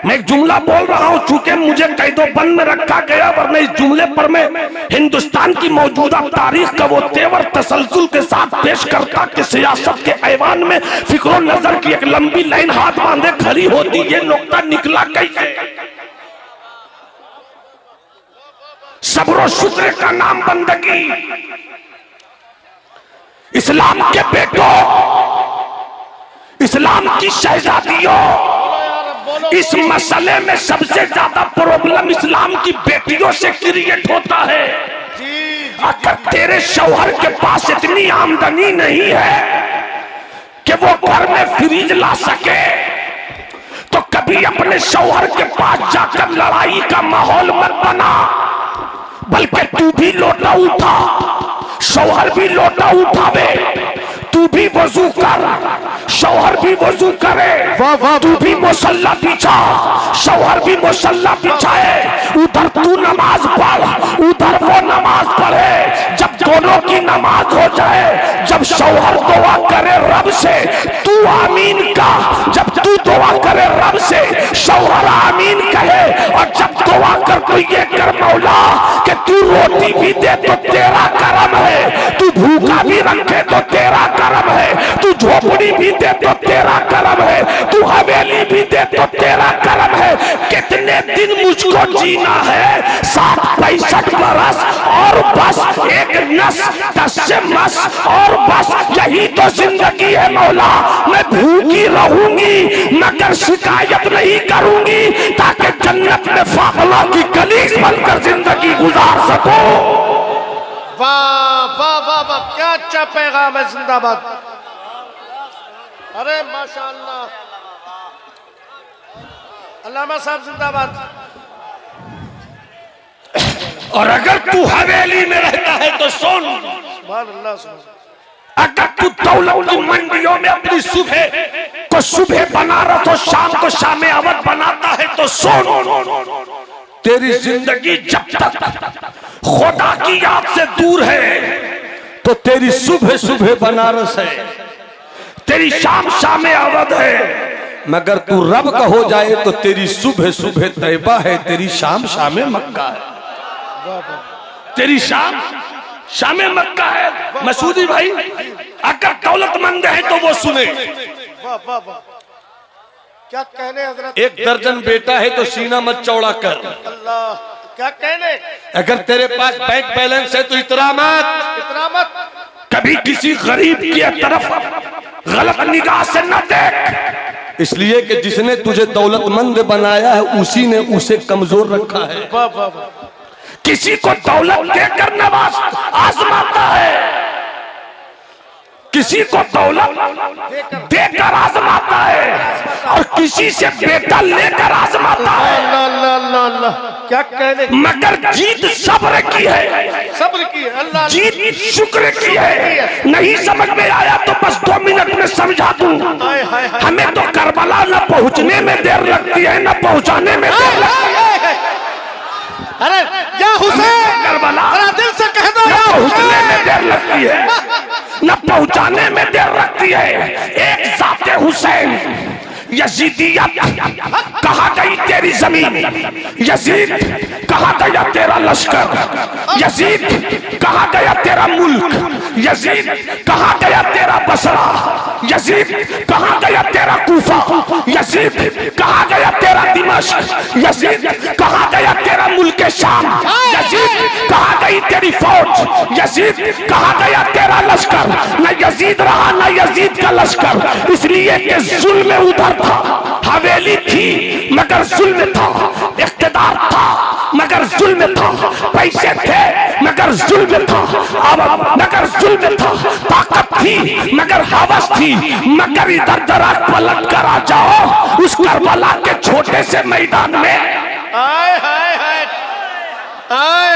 मैं एक जुमला बोल रहा हूं चूंकि मुझे कैदो बंद में रखा गया, वरना इस जुमले पर मैं हिंदुस्तान की मौजूदा तारीख का वो तेवर तसलसल के साथ पेश करता कि सियासत के ऐवान में फिक्रो नजर की एक लंबी लाइन हाथ बांधे खड़ी होती, ये नुक्ता निकला कैसे। सब्र शुक्र का नाम बंदगी। इस्लाम के बेटों, इस्लाम की शहजादियों, इस मसले में सबसे ज्यादा प्रॉब्लम इस्लाम की बेटियों से क्रिएट होता है। अगर तेरे शौहर के पास इतनी आमदनी नहीं है कि वो घर में फ्रिज ला सके, तो कभी अपने शौहर के पास जाकर लड़ाई का माहौल मत बना, बल्कि तू भी लोटा उठा, शौहर भी लोटा उठावे, तू भी वजू कर, शौहर भी वजू करे, तू भी मुसल्ला बिछा, शौहर भी मुसल्ला बिछाए, उधर तू नमाज पढ़, उधर वो नमाज पढ़े। जब दोनों की नमाज हो जाए, जब शौहर दुआ करे रब से, तू आमीन का, जब तू दुआ करे रब से, शौहर आमीन कहे, और जब दुआ कर तो ये कर मौला कि तू रोटी भी दे तो तेरा करम है, तू भूखा भी रखे तो तेरा करम है, तू झोपड़ी भी दे तो तेरा करम है, तू हवेली भी दे तो तेरा करम है। कितने दिन मुझको जीना है, 7-65 बरस, और बस एक नस 10 से मस, और बस यही तो जिंदगी है मौला। मैं भूखी रहूंगी मगर शिकायत नहीं करूंगी, ताकि जन्नत में फाखला की कलीस बनकर जिंदगी गुजार सको। वाह वाह वाह वाह, क्या अच्छा पैगाम है, जिंदाबाद। अरे माशाअल्लाह, अल्लामा साहब जिंदाबाद। और अगर तू हवेली में रहता है तो सुन, सुभान अल्लाह, सुभान। अगर तू दौलत की मंडियों में अपनी सुबह को सुबह बनारस और शाम को शाम अवध बनाता है तो सुन, तेरी जिंदगी जब तक खुदा की याद से दूर है तो तेरी सुबह सुबह बनारस है, तेरी शाम शाम अवध है, मगर तू रब का हो जाए तो तेरी सुबह सुबह तैबा है, तेरी शाम शाम मक्का है। तेरी शाम शाम मक्का है। मसूदी भाई, अगर दौलतमंद है तो वो सुने। वाह वाह वाह, क्या कहने हजरत। एक दर्जन बेटा है तो सीना मत चौड़ा कर। अल्लाह, क्या कहने। अगर तेरे पास बैंक बैलेंस है तो इतना मत। इतना मत। कभी किसी गरीब की तरफ गलत निगाह से न देख, इसलिए कि जिसने तुझे दौलतमंद बनाया है उसी ने उसे कमजोर रखा है। वाह वाह वाह। किसी को दौलत देकर नवाज आजमाता है, किसी को दौलत देकर आजमाता है, और किसी से बेटा लेकर आजमाता है। अल्लाह अल्लाह अल्लाह अल्लाह, क्या कहने। मगर जीत सब्र की है, सब्र की है। अल्लाह जीत शुक्र की है। नहीं समझ में आया तो बस 2 मिनट में समझा दूं। हाय हाय हाय। हमें तो करबला न पहुंचने में देर लगती है न पहुंचाने में देर लगती है। अरे या हुसैन, करबला जरा दिल से कह दो या पहुंचने में हुसैन। देर लगती है न पहुंचाने में देर लगती है। एक जाते हुसैन यजीदियत कहा गई तेरी जमीन, यजीद कहा गया तेरा लश्कर, यजीद कहा गया तेरा मुल्क, यजीद कहा गया तेरा बसरा, यजीद कहा गया तेरा कूफा, यजीद कहा गया तेरा दिमश्क, यजीद कहा गया तेरा मुल्क शाम, यजीद कहा गई तेरी फौज, यजीद कहा गया तेरा लश्कर। न यजीद रहा न यजीद का लश्कर, इसलिए कि जुल्म उधर था। हवेली थी मगर जुल्म था, इख्तिदार था मगर जुल्म था, पैसे थे मगर जुल्म था, अब मगर जुल्म था, ताकत थी मगर हवस थी। मगर इधर जरा पलट कर आ जाओ उस करबला के छोटे से मैदान में। हाय हाय हाय।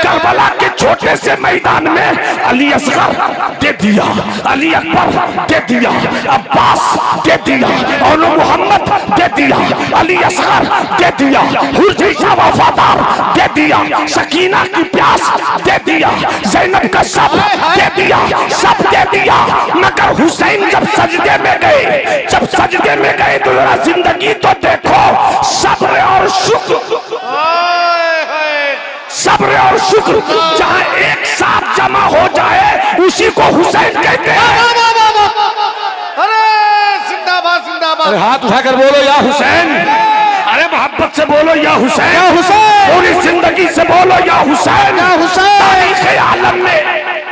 करबला के छोटे से मैदान में अली असगर दे दिया, अली अकबर दे दिया, अब्बास दे दिया, और मोहम्मद दे दिया, अली असगर दे दिया, हुर जैसा वफादार दे दिया, सकीना की प्यास दे दिया, ज़ैनब का सब दे दिया, सब दे दिया। मगर हुसैन जब सजदे में गए, जब सजदे में गए तो जरा जिंदगी तो देखो। सब्र और शुक्र, सब्र और शुक्र जहां एक साथ जमा हो जाए उसी को हुसैन कहते हैं। अरे जिंदाबाद जिंदाबाद। अरे हाथ उठाकर बोलो या हुसैन। अरे मोहब्बत से बोलो या हुसैन, या हुसैन। पूरी जिंदगी से बोलो या हुसैन, या हुसैन। तारीख़ आलम में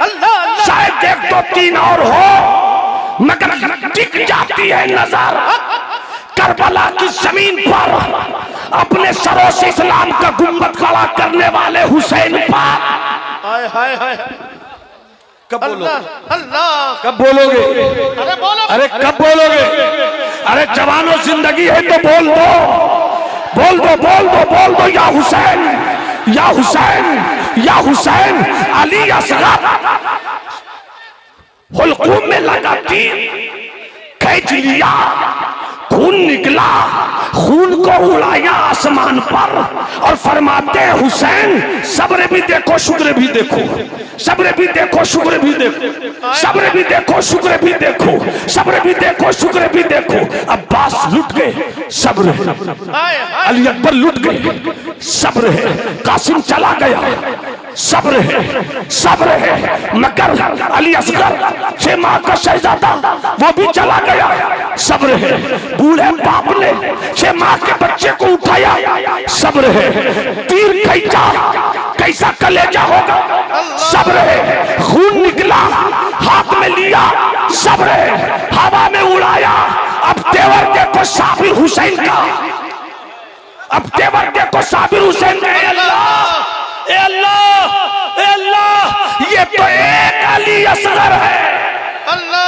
अल्लाह शायद 1-2-3 और हो मगर टिक जाती है नजर करबला की जमीन पर अपने सरों से इस्लाम का गुम्बद खड़ा करने वाले हुसैन पर। हाय हाय हाय। कब बोलोगे? अल्लाह अल्लाह। कब बोलोगे? अरे बोलो। अरे कब बोलोगे? अरे जवानों जिंदगी है तो बोल दो, बोल दो, बोल दो, बोल दो या हुसैन, या हुसैन, या हुसैन। अली असगर हुल्कूम में लगाती खींच लिया, खून निकला, खून को उड़ाया आसमान पर और फरमाते हैं हुसैन सब्र भी देखो शुक्र भी देखो, सब्र भी देखो शुक्र भी देखो, सब्र भी देखो शुक्र भी देखो, सब्र भी देखो शुक्र भी देखो। अब्बास लुट गए, सब्र है। अली अकबर लुट गए, सब्र है। कासिम चला गया, सब्र है, सब्र है। मगर अली असगर 6 माह का शहजादा वो भी चला गया, सब्र है। बूढ़े बाप ने 6 माह के बच्चे को उठाया, सब्र है। तीर खींचा, कैसा कलेजा होगा, सब्र है। खून निकला, हाथ में लिया, सब्र है। हवा में उड़ाया। अब तेवर देखो साबिर हुसैन का, अब तेवर देखो साबिर हुसैन का। अल्लाह, अल्लाह, अल्लाह, ये तो एक अली असगर है। अल्लाह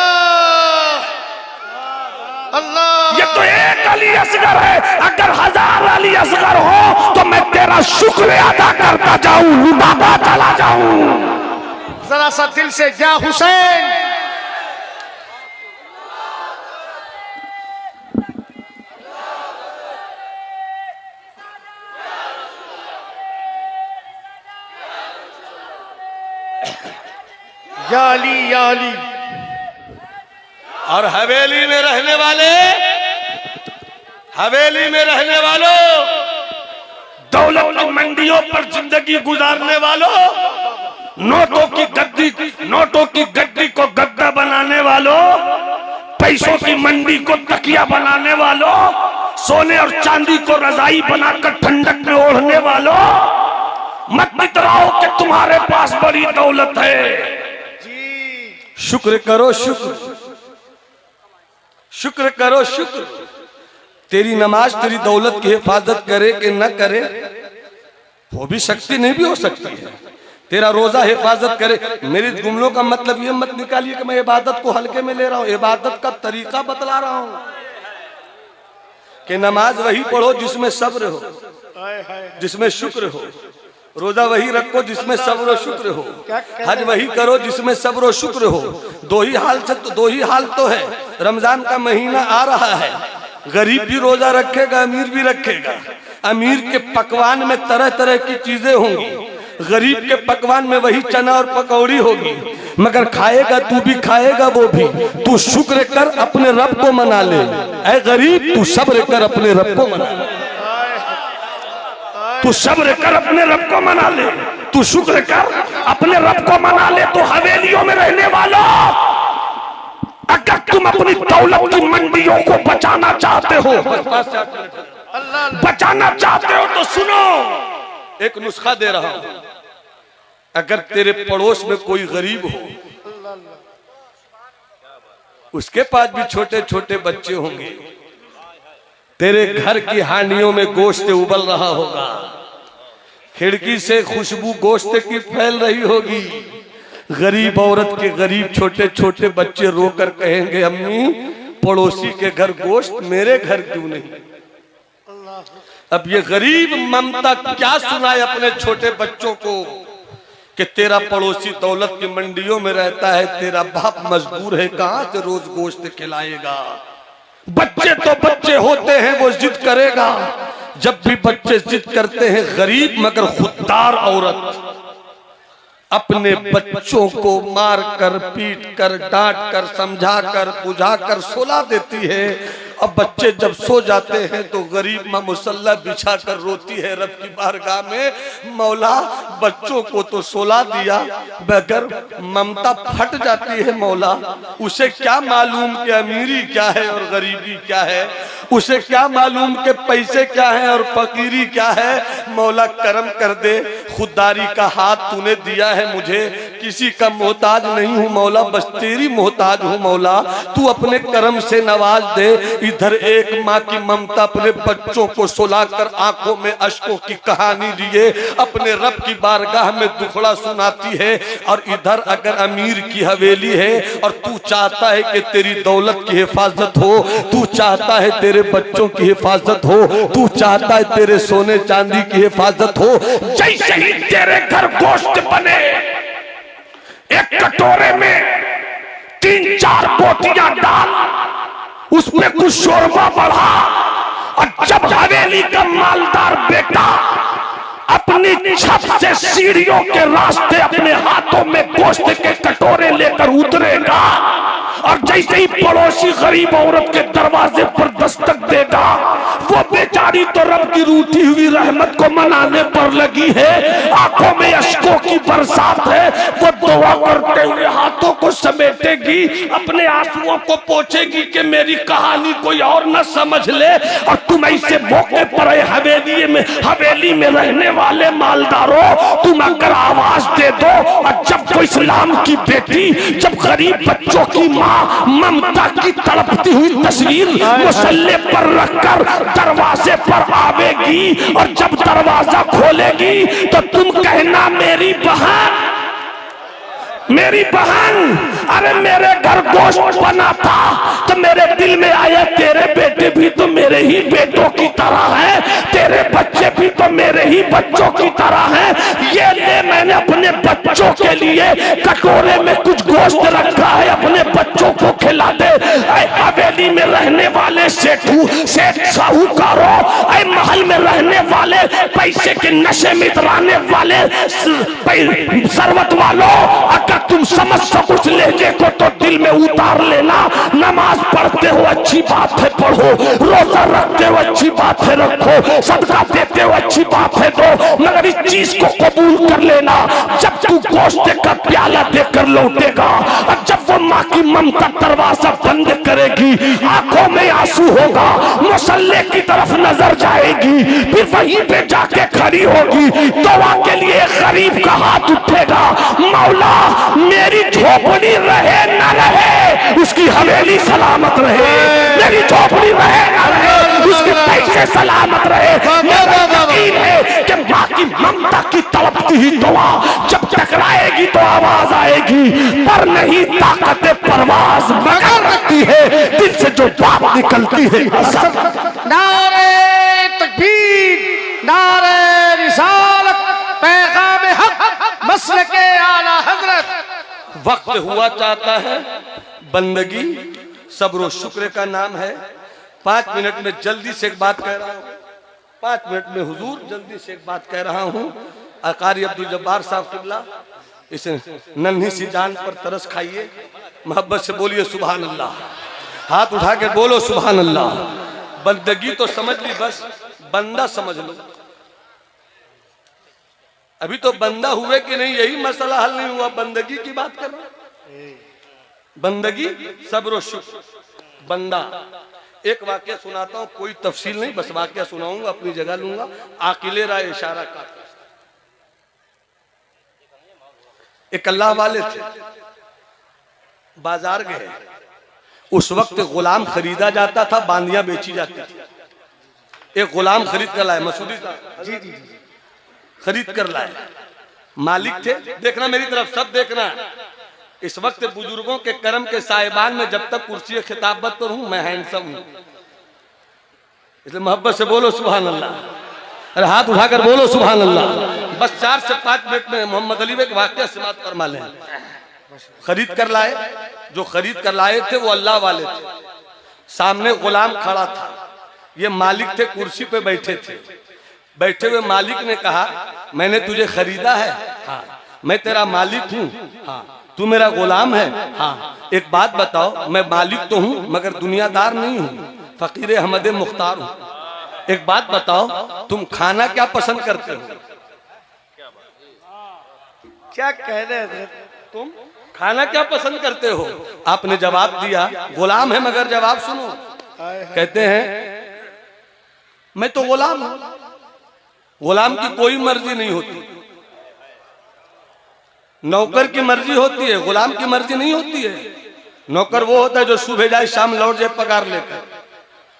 अल्लाह। ये तो एक अली असगर है। अगर 1000 अली असगर हो तो मैं तेरा शुक्र अदा करता जाऊं, लुटाता चला जाऊं। जरा सा दिल से या हुसैन। या अली या अली। और हवेली में रहने वाले हवेली में रहने वालों, दौलत की मंडियों पर जिंदगी गुजारने वालों, नोटों की गद्दी को गद्दा बनाने वालों, पैसों की मंडी को तकिया बनाने वालों, सोने और चांदी को रजाई बनाकर ठंडक में ओढ़ने वालों, मत इतराओ कि तुम्हारे पास बड़ी दौलत है। शुक्र करो शुक्र, शुक्र करो शुक्र। तेरी नमाज तेरी दौलत की हिफाजत करे कि न करे वो भी शक्ति नहीं भी हो सकती है। तेरा रोजा हिफाजत करे। मेरे जुमलों का मतलब ये मत निकालिए कि मैं इबादत को हल्के में ले रहा हूं। इबादत का तरीका बतला रहा हूं कि नमाज वही पढ़ो जिसमें सब्र हो, जिसमें शुक्र हो। रोजा वही रखो जिसमें सब्र और शुक्र हो। हज वही करो जिसमें सब्र और शुक्र हो। दो ही हाल तो है। रमजान का महीना आ रहा है, गरीब भी रोजा रखेगा, अमीर भी रखेगा। अमीर के पकवान में तरह तरह की चीजें होंगी, गरीब के पकवान में वही चना और पकौड़ी होगी, मगर खाएगा तू भी, खाएगा वो भी। तू शुक्र कर, अपने रब को मना ले। ऐ गरीब, तू सब्र कर, अपने रब को मना ले। तू सब्र कर, अपने रब को मना ले। तू शुक्र कर, अपने रब को मना ले। तो हवेलियों में रहने वालों, अगर तुम अपनी दौलत की मंडियों को बचाना चाहते हो, तो सुनो, एक नुस्खा दे रहा हूं। अगर तेरे पड़ोस में कोई गरीब हो, उसके पास भी छोटे छोटे बच्चे होंगे, तेरे घर की हांडियों में गोश्त उबल रहा होगा, खिड़की से खुशबू गोश्त की फैल रही होगी। गरीब औरत के गरीब छोटे छोटे बच्चे रोकर कहेंगे, अम्मी पड़ोसी के घर गोश्त, मेरे घर क्यों नहीं? अब ये गरीब ममता क्या सुनाए अपने छोटे बच्चों को कि तेरा पड़ोसी दौलत की मंडियों में रहता है, तेरा बाप मजदूर है, कहां से रोज गोश्त खिलाएगा? बच्चे तो बच्चे होते हैं, वो जिद करेगा। जब भी बच्चे जिद करते हैं, गरीब मगर खुददार औरत अपने बच्चों को मार कर, पीट कर, डांट कर, समझा कर, बुझा कर सुला देती है। अब बच्चे जब सो जाते हैं तो गरीब माँ मुसल्ला बिछा कर रोती है रब की बारगाह में, मौला बच्चों को तो सुला दिया, मगर ममता फट जाती है मौला। उसे क्या मालूम कि अमीरी क्या है और गरीबी क्या है, उसे क्या मालूम कि पैसे क्या है और फकीरी क्या है। मौला करम कर दे, खुददारी का हाथ तूने दिया है मुझे, किसी का मोहताज नहीं हूँ मौला, बस तेरी मोहताज हूँ मौला। तू अपने करम से नवाज दे। इधर एक माँ की ममता अपने बच्चों को सुलाकर आंखों में अश्कों की कहानी लिए अपने रब की बारगाह में दुखड़ा सुनाती है, और इधर अगर अमीर की हवेली है और तू चाहता है कि तेरी दौलत की हिफाजत हो, तू चाहता है तेरे बच्चों की हिफाजत हो, तू चाहता है तेरे सोने चांदी की हिफाजत हो। जैसे ही तेरे घर गोश्त बने, एक कटोरे में 3-4 बोटियां डाल, उसमें कुछ शोरबा बढ़ा, और जब हवेली का मालदार बेटा अपनी छत से सीढ़ियों के रास्ते अपने हाथों में गोश्त के कटोरे लेकर उतरेगा, और जैसे ही पड़ोसी गरीब औरत के दरवाजे पर दस्तक देगा, वो बेचारी तो रब की रूठी हुई रहमत को मनाने पर लगी है, आंखों में अश्कों की बरसात है, वो दुआ करते हुए हाथों को समेटेगी, अपने आंसुओं को पोंछेगी कि मेरी कहानी कोई और न समझ ले। और तुम ऐसे मौके पर हवेली में रहने वाले मालदारों, तुम अगर आवाज दे दो, और जब कोई इस्लाम की बेटी, जब गरीब बच्चों की माँ ममता की तड़पती हुई तस्वीर मुसल्ले पर रखकर दरवाजे पर आवेगी, और जब दरवाजा खोलेगी तो तुम कहना, मेरी बहन, मेरी बहन, अरे मेरे घर गोश्त बना था तो मेरे दिल में आया, तेरे बेटे भी तो मेरे ही बेटों की तरह हैं, तेरे बच्चे भी तो मेरे ही बच्चों की तरह हैं, ये ले मैंने अपने बच्चों के लिए कटोरे में कुछ गोश्त रखा है, अपने बच्चों को को खिला दे। ऐ हवेली में रहने वाले सेठ साहूकारों, ऐ महल में रहने वाले, पैसे के नशे में इतराने वाले सरवत वालों, अगर तुम समझ सको उस लहजे को तो दिल में उतार लेना। नमाज पढ़ते हो अच्छी बात है पढ़ो, रोजा रखते हो अच्छी बात है रखो, सदका देते हो अच्छी बात है दो, मगर इस चीज को कबूल कर लेना, जब तू गोश्त का प्याला देकर लौटेगा और जब वो माँ की ममता दरवाजा बंद करेगी, आंखों में आंसू होगा, मुसल्ले की तरफ नजर जाएगी, फिर वहीं पे जाके खड़ी होगी, दुआ के लिए गरीब का हाथ उठेगा, मौला मेरी झोपड़ी रहे न रहे, उसकी हवेली सलामत रहे, मेरी झोपड़ी रहे न रहे, उसके पैसे सलामत रहे। मेरा यकीन है कि माँ की ममता की तड़पती ही दुआ जब टकराएगी तो आवाज आएगी, पर नहीं ताकत परवाज मगर रखती है दिल से जो बात निकलती है। नारे तकबीर, नारे रिसालत, पैगाम हक, मसलके आला हजरत। वक्त हुआ चाहता है, बंदगी सब्र शुक्र का नाम है। 5 मिनट में जल्दी से एक बात कह रहा हूँ, 5 मिनट में हुजूर जल्दी से एक बात कह रहा हूँ। अकारी अब्दुल जब्बार साहब किबला, इस नन्ही सी जान पर तरस खाइए, मोहब्बत से बोलिए सुभान अल्लाह, हाथ उठा के बोलो सुभान अल्लाह। बंदगी तो समझ ली, बस बंदा समझ लो। अभी तो बंदा हुए कि नहीं यही मसला हल नहीं हुआ, बंदगी की बात कर रहे। बंदगी सब्र शुक्र, बंदा। एक वाक्य सुनाता हूं, कोई तफसील नहीं, बस वाक्य सुनाऊंगा, अपनी जगह लूंगा। आकिले राय इशारा का एक अल्लाह वाले थे, बाजार गए, उस वक्त गुलाम खरीदा जाता था, बांदियां बेची जाती थी। एक गुलाम खरीद कर लाए, मसूदी साहब जी जी खरीद कर लाए, मालिक थे। देखना मेरी तरफ, सब देखना। इस वक्त बुजुर्गों के करम के साहिबान में जब तक कुर्सी खिताबत पर हूं, मैं हैंडसम हूं, इसलिए मोहब्बत से बोलो सुभान अल्लाह। अरे हाथ उठाकर बोलो सुभान अल्लाह। बस 4 से 5 मिनट में मोहम्मद अली एक वाक्य समाप्त फरमा लें। खरीद कर लाए, जो खरीद कर लाए थे वो अल्लाह वाले थे। सामने गुलाम खड़ा था, ये मालिक थे, कुर्सी पे बैठे थे। बैठे हुए मालिक ने कहा, मैंने तुझे खरीदा है, हाँ। मैं तेरा मालिक हूँ, हाँ। तू मेरा गुलाम है, हाँ। एक बात बताओ, मैं मालिक तो हूँ मगर दुनियादार नहीं हूँ, फकीर अहमद मुख्तार हूँ। एक बात बताओ, तुम खाना क्या पसंद करते हो? क्या कह रहे थे तुम खाना क्या पसंद करते हो? आपने जवाब दिया, गुलाम है मगर जवाब सुनो। कहते हैं मैं तो गुलाम हूं। गुलाम की कोई मर्जी नहीं होती, नौकर की मर्जी होती है, गुलाम की मर्जी नहीं होती है। नौकर वो होता है जो सुबह जाए शाम लौट जाए पगार लेकर।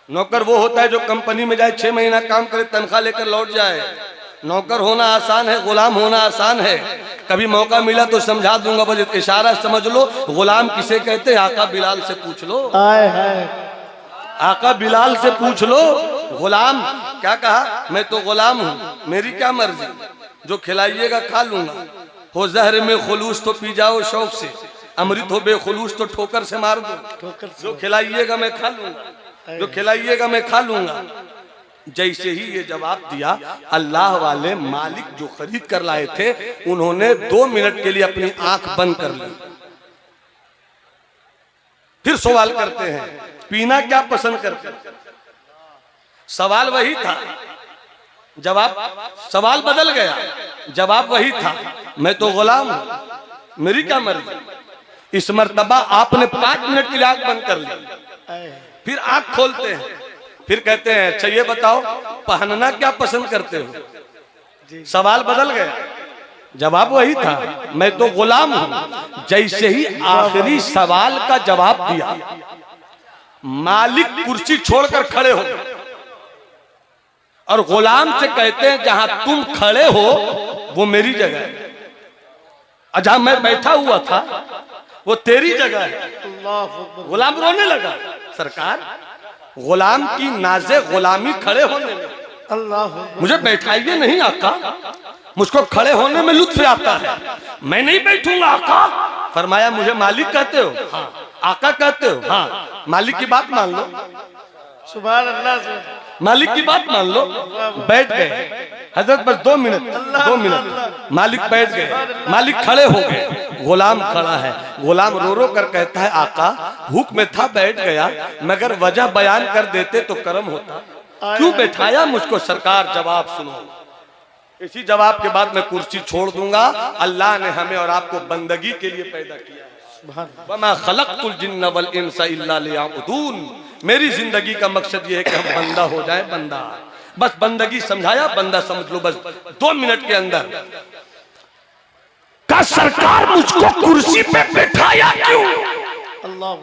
नौकर वो होता है जो कंपनी में जाए 6 महीना काम करे तनख्वाह लेकर लौट जाए। नौकर होना आसान है, गुलाम होना आसान है। कभी मौका मिला तो समझा दूंगा, बस इशारा समझ लो। गुलाम किसे कहते हैं? आका बिलाल से पूछ लो। आका बिलाल से पूछ लो। गुलाम क्या कहा? मैं तो गुलाम हूँ, मेरी क्या मर्जी, जो खिलाइएगा खा लूंगा। हो जहर में खुलूस तो पी जाओ शौक से, अमृत हो बेखुलूस तो ठोकर से मार दो। जो खिलाइएगा मैं खा लूंगा, जो खिलाइएगा मैं खा लूंगा। जैसे ही ये जवाब दिया, अल्लाह वाले मालिक जो खरीद कर लाए थे, उन्होंने 2 मिनट के लिए अपनी आंख बंद कर ली। फिर सवाल करते हैं, पीना क्या पसंद करते हैं? सवाल वही था, जवाब सवाल बदल गया, जवाब वही था, मैं तो गुलाम हूं, मेरी क्या मर्जी। इस मर्तबा आपने 5 मिनट के लिए आंख बंद कर ली, फिर आंख खोलते हैं, फिर कहते हैं अच्छा ये बताओ पहनना क्या पसंद करते हो? सवाल बदल गया, जवाब वही था, मैं तो गुलाम हूं। जैसे ही आखिरी सवाल का जवाब दिया, मालिक कुर्सी छोड़कर खड़े हो गए और गुलाम से कहते हैं जहां तुम खड़े हो वो मेरी जगह है, और जहां मैं बैठा हुआ था वो तेरी जगह है। गुलाम रोने लगा, सरकार गुलाम की नाज़े गुलामी खड़े होने में, अल्लाह मुझे बैठाइए नहीं आका, मुझको खड़े होने में लुत्फ आता है, मैं नहीं बैठूंगा आका। फरमाया मुझे मालिक कहते हो? हाँ। आका कहते हो? हाँ, मालिक की बात मान लो, सुभान अल्लाह से मालिक की बात मान लो। बैठ गए हजरत, बस 2 मिनट। मालिक बैठ गए, मालिक खड़े हो गए, गुलाम खड़ा है। गुलाम रो रो कर कहता है आका हुक्म था बैठ गया, मगर वजह बयान कर देते तो कर्म होता, क्यों बैठाया मुझको सरकार? जवाब सुनो। इसी जवाब के बाद मैं कुर्सी छोड़ दूंगा। अल्लाह ने हमें और आपको बंदगी के लिए पैदा किया है। वमा खलक़तुल जिन्न वल इंसा इल्ला लियअबुदून। मेरी जिंदगी का मकसद ये है कि हम बंदा हो जाए, बंदा। बस बंदगी समझाया, बंदा समझ लो। बस 2 मिनट के अंदर का सरकार मुझको कुर्सी पे बैठाया क्यों? अल्लाह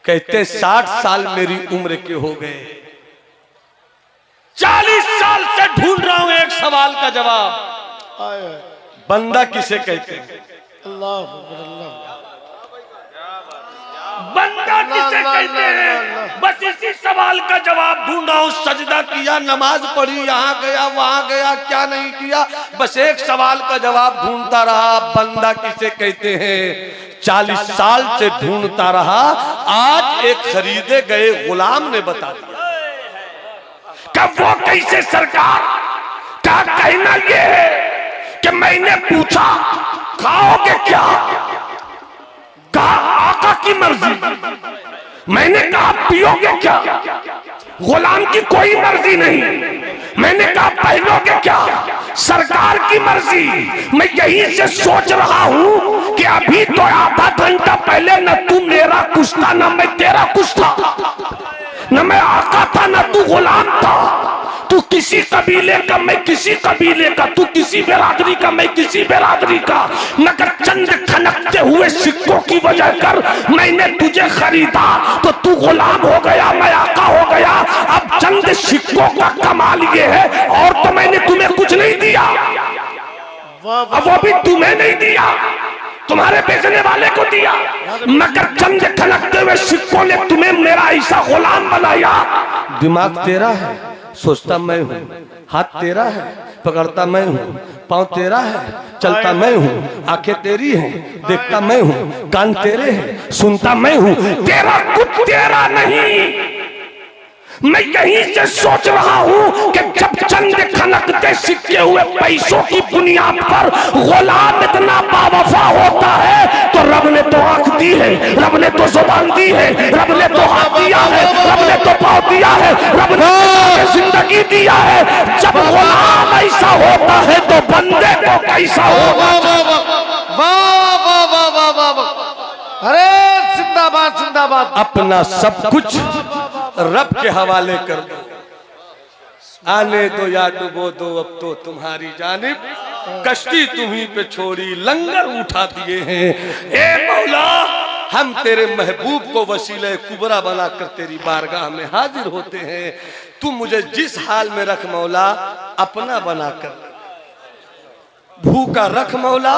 कहते 60 साल मेरी उम्र के हो गए, 40 साल से ढूंढ रहा हूं एक सवाल का जवाब। आए बंदा किसे कहते हैं? अल्लाह बंदा किसे कहते हैं? बस इसी सवाल का जवाब ढूंढ रहा हूं। सजदा किया, नमाज पढ़ी, यहाँ गया वहां गया, क्या नहीं किया, बस एक सवाल का जवाब ढूंढता रहा। बंदा किसे कहते हैं? 40 साल से ढूंढता रहा। आज एक खरीदे गए गुलाम ने बता दिया। कब वो कैसे सरकार? क्या कहना ये है कि मैंने पूछा खाओगे क्या? कहा आका की मर्जी। मैंने कहा पियोगे क्या? गुलाम की कोई मर्जी नहीं। मैंने कहा पहनोगे क्या? सरकार की मर्जी। मैं यहीं से सोच रहा हूं कि अभी तो आधा घंटा पहले न तू मेरा कुछ था न मैं तेरा कुछ था, न मैं आका था न तू गुलाम था। तू किसी कबीले का, मैं किसी कबीले का, तू किसी बिरादरी का, मैं किसी बिरादरी का। मगर चंद खनकते हुए सिक्कों की वजह कर मैंने तुझे खरीदा तो तू गुलाम हो गया, मैं आका हो गया। अब चंद सिक्कों का कमाल ये है, और तो मैंने तुम्हें कुछ नहीं दिया, अब वो भी तुम्हें नहीं दिया, तुम्हारे बेचने वाले को दिया। मगर चंद खनकते हुए सिक्कों ने तुम्हें मेरा ऐसा गुलाम बनाया। दिमाग तेरा है, सोचता मैं हूँ, हाथ तेरा है, पकड़ता मैं हूँ, पाँव तेरा है, चलता मैं हूँ, आंखें तेरी हैं, देखता मैं हूँ, कान तेरे हैं, सुनता मैं हूँ। तेरा कुछ तेरा नहीं। मैं यहीं से सोच रहा हूँ कि जब चंद खनकते सिक्के हुए पैसों की बुनियाद पर गुलाम इतना बावफा होता है तो रब ने तो आंख दी है, रब ने तो जुबान दी है, रब ने तो हाथ दिया है, रब ने तो पाँव दिया है, रब ने तो जिंदगी दिया है। जब गुलाम ऐसा होता है तो बंदे को कैसा होगा? वाह वाह वाह वाह वाह वाह। अरे जिंदाबाद जिंदाबाद। अपना सब कुछ रब के हवाले कर दो। आने दो या डुबो दो अब तो तुम्हारी जानिब, कश्ती तुम्ही पे छोड़ी लंगर उठा दिए हैं। ए मौला, हम तेरे महबूब को वसीले कुबरा बनाकर तेरी बारगाह में हाजिर होते हैं। तू मुझे जिस हाल में रख मौला, अपना बनाकर, भूखा रख मौला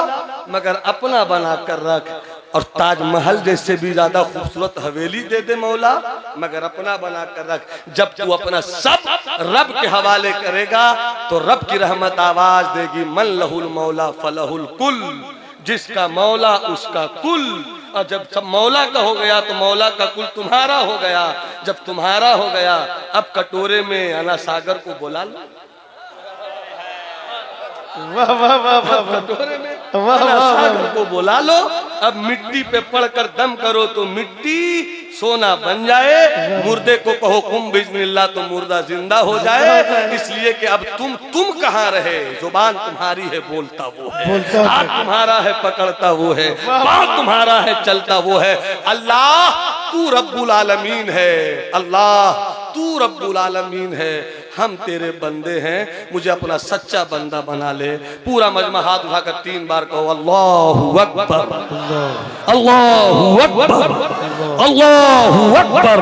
मगर अपना बनाकर रख। और ताजमहल जैसे भी ज्यादा खूबसूरत हवेली दे दे मौला, मगर अपना बना कर रख। जब तू अपना सब रब के हवाले करेगा तो रब की रहमत आवाज देगी, मन लहुल मौला फलहुल कुल, जिसका मौला उसका कुल। और जब सब मौला का हो गया तो मौला का कुल तुम्हारा हो गया। जब तुम्हारा हो गया, अब कटोरे में अना सागर को बुला लो। वाह वाह वाह वाह। कटोरे में वाह अना वाह सागर को बुला लो। अब मिट्टी पे पड़कर दम करो तो मिट्टी सोना बन जाए। मुर्दे को कहो कुम बिस्मिल्लाह तो मुर्दा जिंदा हो जाए। इसलिए कि अब तुम कहाँ रहे? जुबान तुम्हारी है, बोलता वो है, हाथ तुम्हारा है, पकड़ता वो है, पाँव तुम्हारा है, चलता वो है। अल्लाह तू रब्बुल आलमीन है, अल्लाह तू रब्बुल आलमीन है। हम तेरे बंदे हैं, मुझे अपना सच्चा बंदा बना ले। पूरा मजमा हाथ उठाकर 3 बार कहो अल्लाहु अकबर, अल्लाहु अकबर, अल्लाहु अकबर,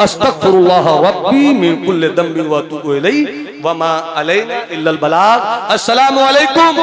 अस्तगफिरुल्लाह रब्बी मिन कुल्लि दम्बि व अतूबु इलैहि व मा अलैना इल्लल बलाग। अस्सलामु अलैकुम।